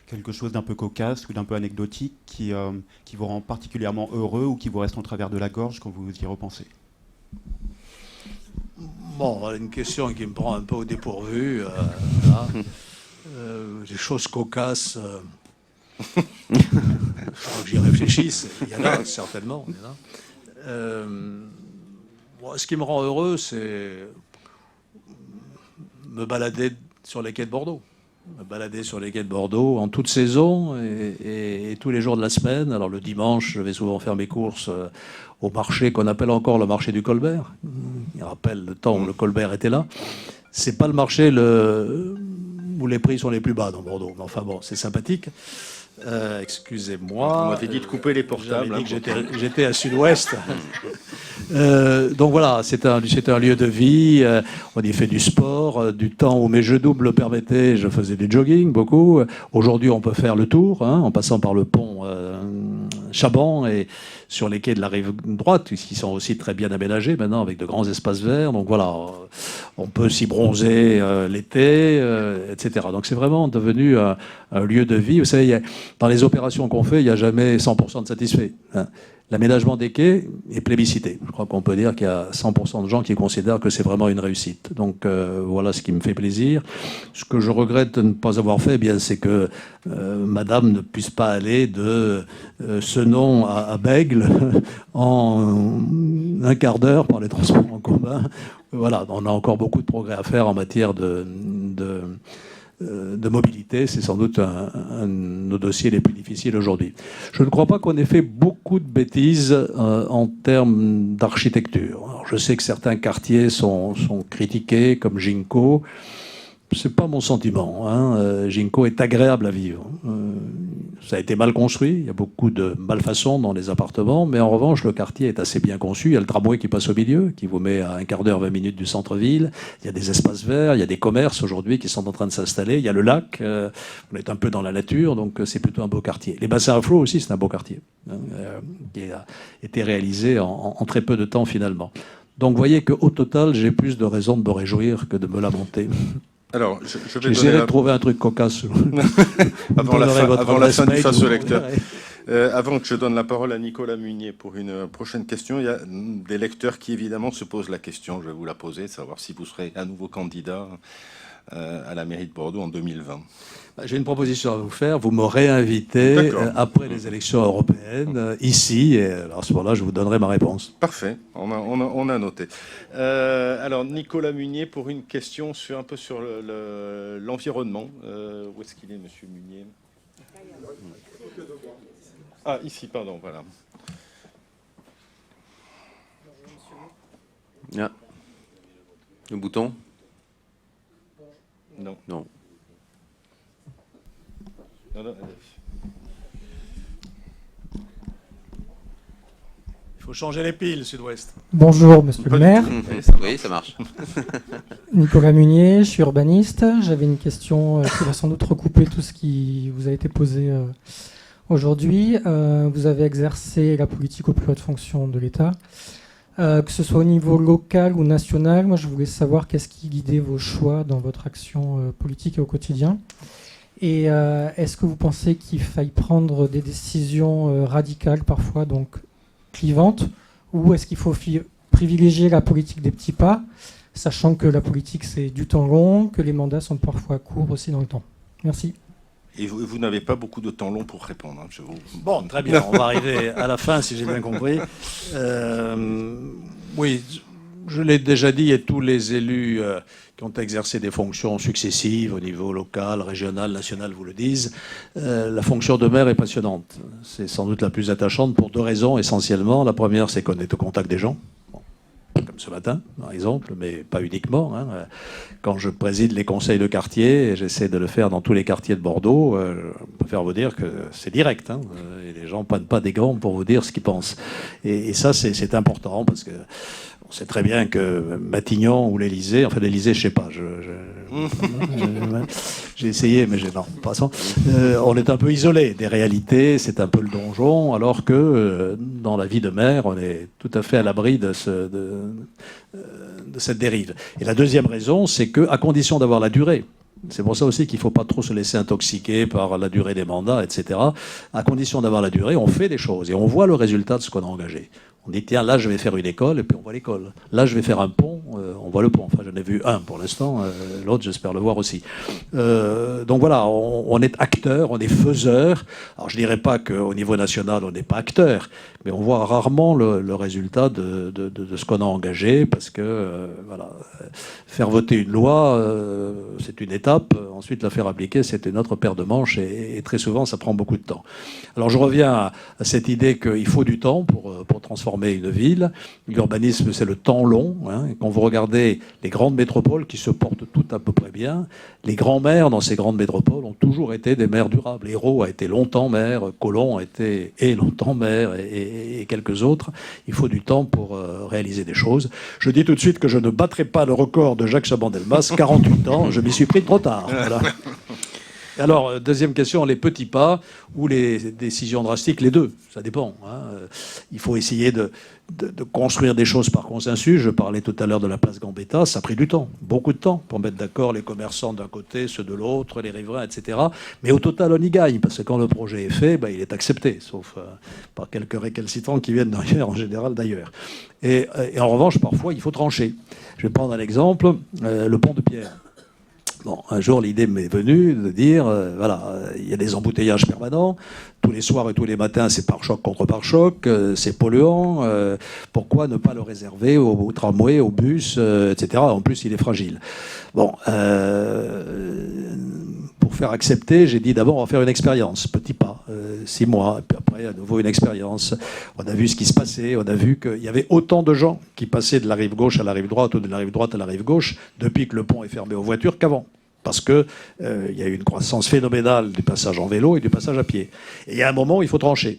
quelque chose d'un peu cocasse ou d'un peu anecdotique qui vous rend particulièrement heureux ou qui vous reste en travers de la gorge quand vous y repensez? Bon, une question qui me prend un peu au dépourvu. Des choses cocasses... Il faut que j'y réfléchisse. Il y en a certainement. Ce qui me rend heureux, c'est me balader sur les quais de Bordeaux. Me balader sur les quais de Bordeaux en toute saison et tous les jours de la semaine. Alors le dimanche, je vais souvent faire mes courses au marché qu'on appelle encore le marché du Colbert. Il rappelle le temps où le Colbert était là. C'est pas le marché où les prix sont les plus bas dans Bordeaux. Mais enfin bon, c'est sympathique. Excusez-moi. On m'avait dit de couper les portables. J'avais dit que j'étais à Sud-Ouest. Donc voilà, c'est un lieu de vie. On y fait du sport. Du temps où mes jeux doubles le permettaient, je faisais du jogging beaucoup. Aujourd'hui, on peut faire le tour en passant par le pont Chaban et sur les quais de la rive droite, qui sont aussi très bien aménagés maintenant avec de grands espaces verts. Donc voilà, on peut s'y bronzer l'été, etc. Donc c'est vraiment devenu un lieu de vie. Vous savez, dans les opérations qu'on fait, il n'y a jamais 100% de satisfaits. L'aménagement des quais est plébiscité. Je crois qu'on peut dire qu'il y a 100% de gens qui considèrent que c'est vraiment une réussite. Donc voilà ce qui me fait plaisir. Ce que je regrette de ne pas avoir fait, c'est que madame ne puisse pas aller de Senon à Bègles en un quart d'heure par les transports en commun. Voilà, on a encore beaucoup de progrès à faire en matière de de mobilité. C'est sans doute un de nos dossiers les plus difficiles aujourd'hui. Je ne crois pas qu'on ait fait beaucoup de bêtises en termes d'architecture. Alors, je sais que certains quartiers sont critiqués, comme Ginkgo. C'est pas mon sentiment. Ginkgo est agréable à vivre. Ça a été mal construit. Il y a beaucoup de malfaçons dans les appartements. Mais en revanche, le quartier est assez bien conçu. Il y a le tramway qui passe au milieu, qui vous met à un quart d'heure, 20 minutes du centre-ville. Il y a des espaces verts. Il y a des commerces aujourd'hui qui sont en train de s'installer. Il y a le lac. On est un peu dans la nature. Donc, c'est plutôt un beau quartier. Les bassins à flot aussi, c'est un beau quartier. Qui a été réalisé en très peu de temps, finalement. Donc, vous voyez qu'au total, j'ai plus de raisons de me réjouir que de me lamenter. Alors, je vais j'essaierai de trouver un truc cocasse. avant la fin du face au lecteur. Avant que je donne la parole à Nicolas Munier pour une prochaine question, il y a des lecteurs qui évidemment se posent la question, je vais vous la poser, savoir si vous serez à nouveau candidat à la mairie de Bordeaux en 2020. J'ai une proposition à vous faire. Vous me réinvitez après les élections européennes, ici, et à ce moment-là, je vous donnerai ma réponse. Parfait, on a noté. Alors, Nicolas Munier, pour une question un peu sur l'environnement. Où est-ce qu'il est, monsieur Munier? Ah, ici, pardon, voilà. Ah. Le bouton? Non. Non. Il faut changer les piles, Sud-Ouest. Bonjour, monsieur le maire. Oui, ça marche. Nicolas Munier, je suis urbaniste. J'avais une question qui va sans doute recouper tout ce qui vous a été posé aujourd'hui. Vous avez exercé la politique aux plus hautes fonctions de l'État. Que ce soit au niveau local ou national, moi je voulais savoir qu'est-ce qui guidait vos choix dans votre action politique et au quotidien. Et est-ce que vous pensez qu'il faille prendre des décisions radicales parfois, donc clivantes, ou est-ce qu'il faut privilégier la politique des petits pas, sachant que la politique c'est du temps long, que les mandats sont parfois courts aussi dans le temps? Merci. Et vous n'avez pas beaucoup de temps long pour répondre. Je vous... Bon, très bien. On va arriver à la fin, si j'ai bien compris. Oui, je l'ai déjà dit, et tous les élus qui ont exercé des fonctions successives au niveau local, régional, national vous le disent, la fonction de maire est passionnante. C'est sans doute la plus attachante pour deux raisons essentiellement. La première, c'est qu'on est au contact des gens. Comme ce matin, par exemple, mais pas uniquement. Quand je préside les conseils de quartier, et j'essaie de le faire dans tous les quartiers de Bordeaux, je peux faire vous dire que c'est direct. Et les gens ne prennent pas des gants pour vous dire ce qu'ils pensent. Et ça, c'est important, parce que on sait très bien que Matignon ou l'Élysée, enfin l'Élysée, je ne sais pas, j'ai essayé, mais non, passons. On est un peu isolé des réalités, c'est un peu le donjon, alors que dans la vie de maire, on est tout à fait à l'abri de cette dérive. Et la deuxième raison, c'est qu'à condition d'avoir la durée, c'est pour ça aussi qu'il ne faut pas trop se laisser intoxiquer par la durée des mandats, etc. À condition d'avoir la durée, on fait des choses et on voit le résultat de ce qu'on a engagé. On dit, tiens, là, je vais faire une école, et puis on voit l'école. Là, je vais faire un pont, on voit le pont. Enfin, j'en ai vu un pour l'instant, l'autre, j'espère le voir aussi. Donc voilà, on est acteur, on est faiseur. Alors, je ne dirais pas qu'au niveau national, on n'est pas acteur, mais on voit rarement le résultat de ce qu'on a engagé, parce que, voilà, faire voter une loi, c'est une étape. Ensuite, la faire appliquer, c'est une autre paire de manches, et très souvent, ça prend beaucoup de temps. Alors, je reviens à cette idée qu'il faut du temps pour transformer une ville. L'urbanisme, c'est le temps long. Quand vous regardez les grandes métropoles qui se portent toutes à peu près bien, les grands maires dans ces grandes métropoles ont toujours été des maires durables. Hérault a été longtemps maire, Colomb est longtemps maire, et quelques autres. Il faut du temps pour réaliser des choses. Je dis tout de suite que je ne battrai pas le record de Jacques Chaban-Delmas, 48 ans, je m'y suis pris trop tard. Voilà. Alors, deuxième question, les petits pas ou les décisions drastiques, les deux, ça dépend. Il faut essayer de construire des choses par consensus. Je parlais tout à l'heure de la place Gambetta, ça a pris du temps, beaucoup de temps, pour mettre d'accord les commerçants d'un côté, ceux de l'autre, les riverains, etc. Mais au total, on y gagne, parce que quand le projet est fait, il est accepté, sauf par quelques récalcitrants qui viennent d'ailleurs, en général d'ailleurs. Et en revanche, parfois, il faut trancher. Je vais prendre un exemple, le pont de Pierre. Bon, un jour, l'idée m'est venue de dire, il y a des embouteillages permanents, tous les soirs et tous les matins, c'est pare-choc contre pare-choc, c'est polluant, pourquoi ne pas le réserver aux tramways, aux bus, etc. En plus, il est fragile. Bon, pour faire accepter, j'ai dit d'abord on va faire une expérience, petit pas, 6 mois, et puis après à nouveau une expérience. On a vu ce qui se passait, on a vu qu'il y avait autant de gens qui passaient de la rive gauche à la rive droite ou de la rive droite à la rive gauche depuis que le pont est fermé aux voitures qu'avant. Parce qu'il y a eu une croissance phénoménale du passage en vélo et du passage à pied. Et il y a un moment où il faut trancher.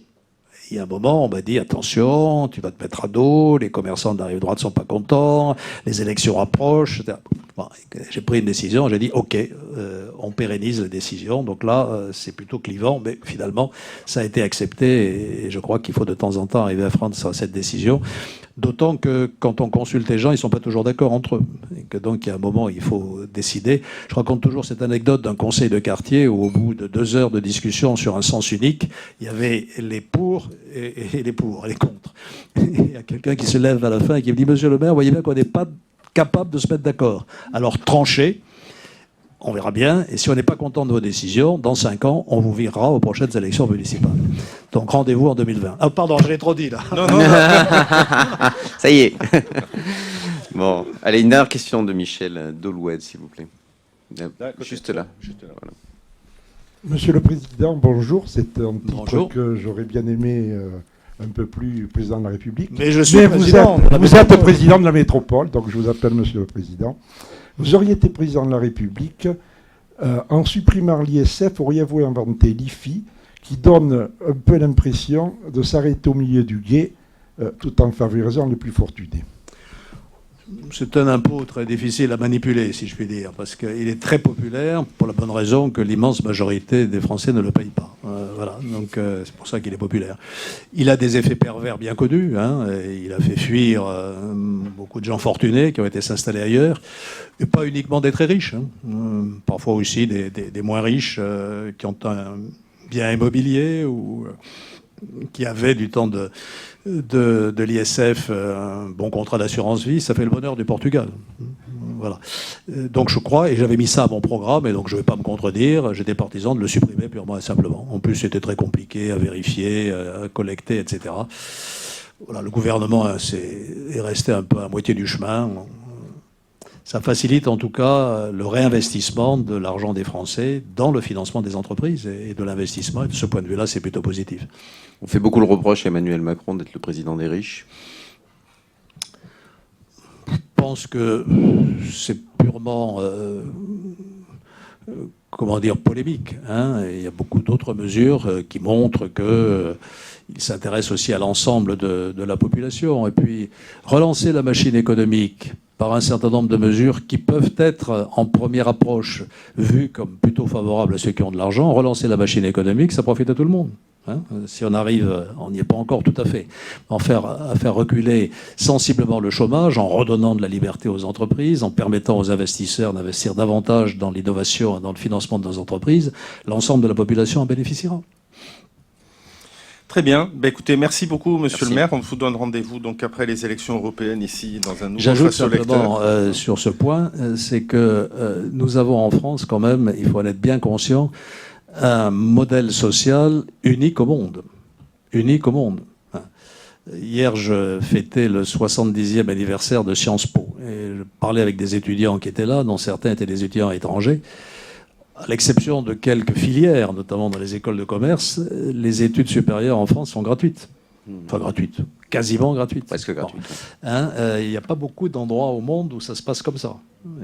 Il y a un moment, on m'a dit, attention, tu vas te mettre à dos, les commerçants de la rive droite ne sont pas contents, les élections approchent, etc. Bon, j'ai pris une décision, j'ai dit, OK, on pérennise la décision. Donc là, c'est plutôt clivant, mais finalement, ça a été accepté et je crois qu'il faut de temps en temps arriver à prendre cette décision. D'autant que quand on consulte les gens, ils ne sont pas toujours d'accord entre eux. Et que donc, il y a un moment où il faut décider. Je raconte toujours cette anecdote d'un conseil de quartier où, au bout de 2 heures de discussion sur un sens unique, il y avait les pour et les pour, et les contre. Et il y a quelqu'un qui se lève à la fin et qui me dit « Monsieur le maire, vous voyez bien qu'on n'est pas capable de se mettre d'accord. Alors, tranchez. On verra bien. Et si on n'est pas content de vos décisions, dans 5 ans, on vous virera aux prochaines élections municipales. Donc rendez-vous en 2020. Ah pardon, je l'ai trop dit là. Non. Ça y est. Bon, allez, une dernière question de Michel Doloued, s'il vous plaît. Juste là. Voilà. Monsieur le Président, bonjour. C'est un titre que j'aurais bien aimé un peu plus président de la République. Mais je suis président. Vous êtes président de la métropole, donc je vous appelle Monsieur le Président. Vous auriez été président de la République, en supprimant l'ISF, auriez-vous inventé l'IFI, qui donne un peu l'impression de s'arrêter au milieu du gué, tout en favorisant les plus fortunés? C'est un impôt très difficile à manipuler, si je puis dire, parce qu'il est très populaire, pour la bonne raison que l'immense majorité des Français ne le payent pas. Voilà, donc c'est pour ça qu'il est populaire. Il a des effets pervers bien connus, et il a fait fuir beaucoup de gens fortunés qui ont été s'installer ailleurs, et pas uniquement des très riches, parfois aussi des moins riches qui ont un bien immobilier ou qui avaient du temps de l'ISF un bon contrat d'assurance vie, ça fait le bonheur du Portugal. Voilà. Donc je crois, et j'avais mis ça à mon programme, et donc je ne vais pas me contredire, j'étais partisan de le supprimer purement et simplement. En plus, c'était très compliqué à vérifier, à collecter, etc. Voilà, le gouvernement est resté un peu à moitié du chemin. Ça facilite en tout cas le réinvestissement de l'argent des Français dans le financement des entreprises et de l'investissement. Et de ce point de vue-là, c'est plutôt positif. On fait beaucoup le reproche à Emmanuel Macron d'être le président des riches. Je pense que c'est purement, polémique. Il y a beaucoup d'autres mesures qui montrent qu'il s'intéresse aussi à l'ensemble de la population. Et puis, relancer la machine économique par un certain nombre de mesures qui peuvent être, en première approche, vues comme plutôt favorables à ceux qui ont de l'argent. Relancer la machine économique, ça profite à tout le monde. Si on arrive, on n'y est pas encore tout à fait, à faire reculer sensiblement le chômage, en redonnant de la liberté aux entreprises, en permettant aux investisseurs d'investir davantage dans l'innovation et dans le financement de nos entreprises, l'ensemble de la population en bénéficiera. Très bien. Écoutez, merci beaucoup, Monsieur le maire. On vous donne rendez-vous donc après les élections européennes ici dans un nouveau J'ajoute face au lecteur. simplement sur ce point, c'est que nous avons en France quand même, il faut en être bien conscient, un modèle social unique au monde. Unique au monde. Hier, je fêtais le 70e anniversaire de Sciences Po. Et je parlais avec des étudiants qui étaient là, dont certains étaient des étudiants étrangers. À l'exception de quelques filières, notamment dans les écoles de commerce, les études supérieures en France sont gratuites. Enfin, gratuites. Quasiment gratuites. Presque gratuites. Il n'y a pas beaucoup d'endroits au monde où ça se passe comme ça.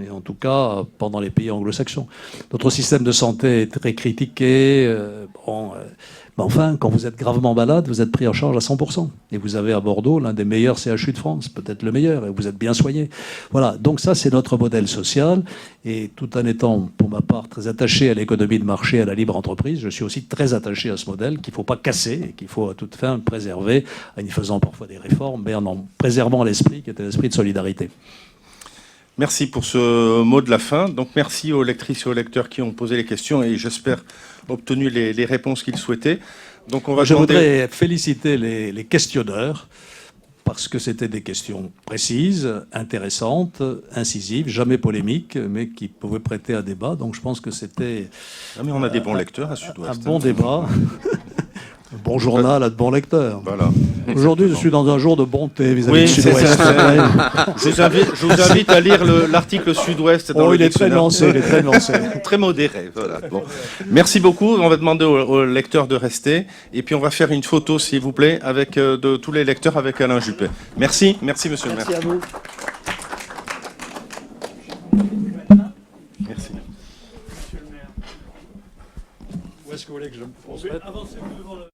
Et en tout cas, pendant les pays anglo-saxons. Notre système de santé est très critiqué. Mais enfin, quand vous êtes gravement malade, vous êtes pris en charge à 100%. Et vous avez à Bordeaux l'un des meilleurs CHU de France, peut-être le meilleur, et vous êtes bien soigné. Voilà, donc ça c'est notre modèle social. Et tout en étant, pour ma part, très attaché à l'économie de marché, à la libre entreprise, je suis aussi très attaché à ce modèle qu'il ne faut pas casser et qu'il faut à toute fin préserver, en y faisant parfois des réformes, mais en préservant l'esprit qui était l'esprit de solidarité. Merci pour ce mot de la fin. Donc merci aux lectrices et aux lecteurs qui ont posé les questions et j'espère obtenu les réponses qu'ils souhaitaient. Donc on va Je voudrais féliciter les questionneurs parce que c'était des questions précises, intéressantes, incisives, jamais polémiques, mais qui pouvaient prêter à débat. Donc je pense que c'était... Ah, mais on a des bons lecteurs à Sud-Ouest. Un bon débat. Un bon journal à de bons lecteurs. Voilà. Aujourd'hui, je suis dans un jour de bonté vis-à-vis Oui, de Sud-Ouest. je vous invite à lire l'article Sud-Ouest. Oh, il est très lancé, il est très lancé. Très modéré, voilà. Bon. Merci beaucoup. On va demander aux lecteurs de rester. Et puis, on va faire une photo, s'il vous plaît, avec de tous les lecteurs avec Alain Juppé. Merci, merci, monsieur le maire. Merci à vous. Merci. Où est-ce que vous voulez que je me pose ? Avancez-vous devant le...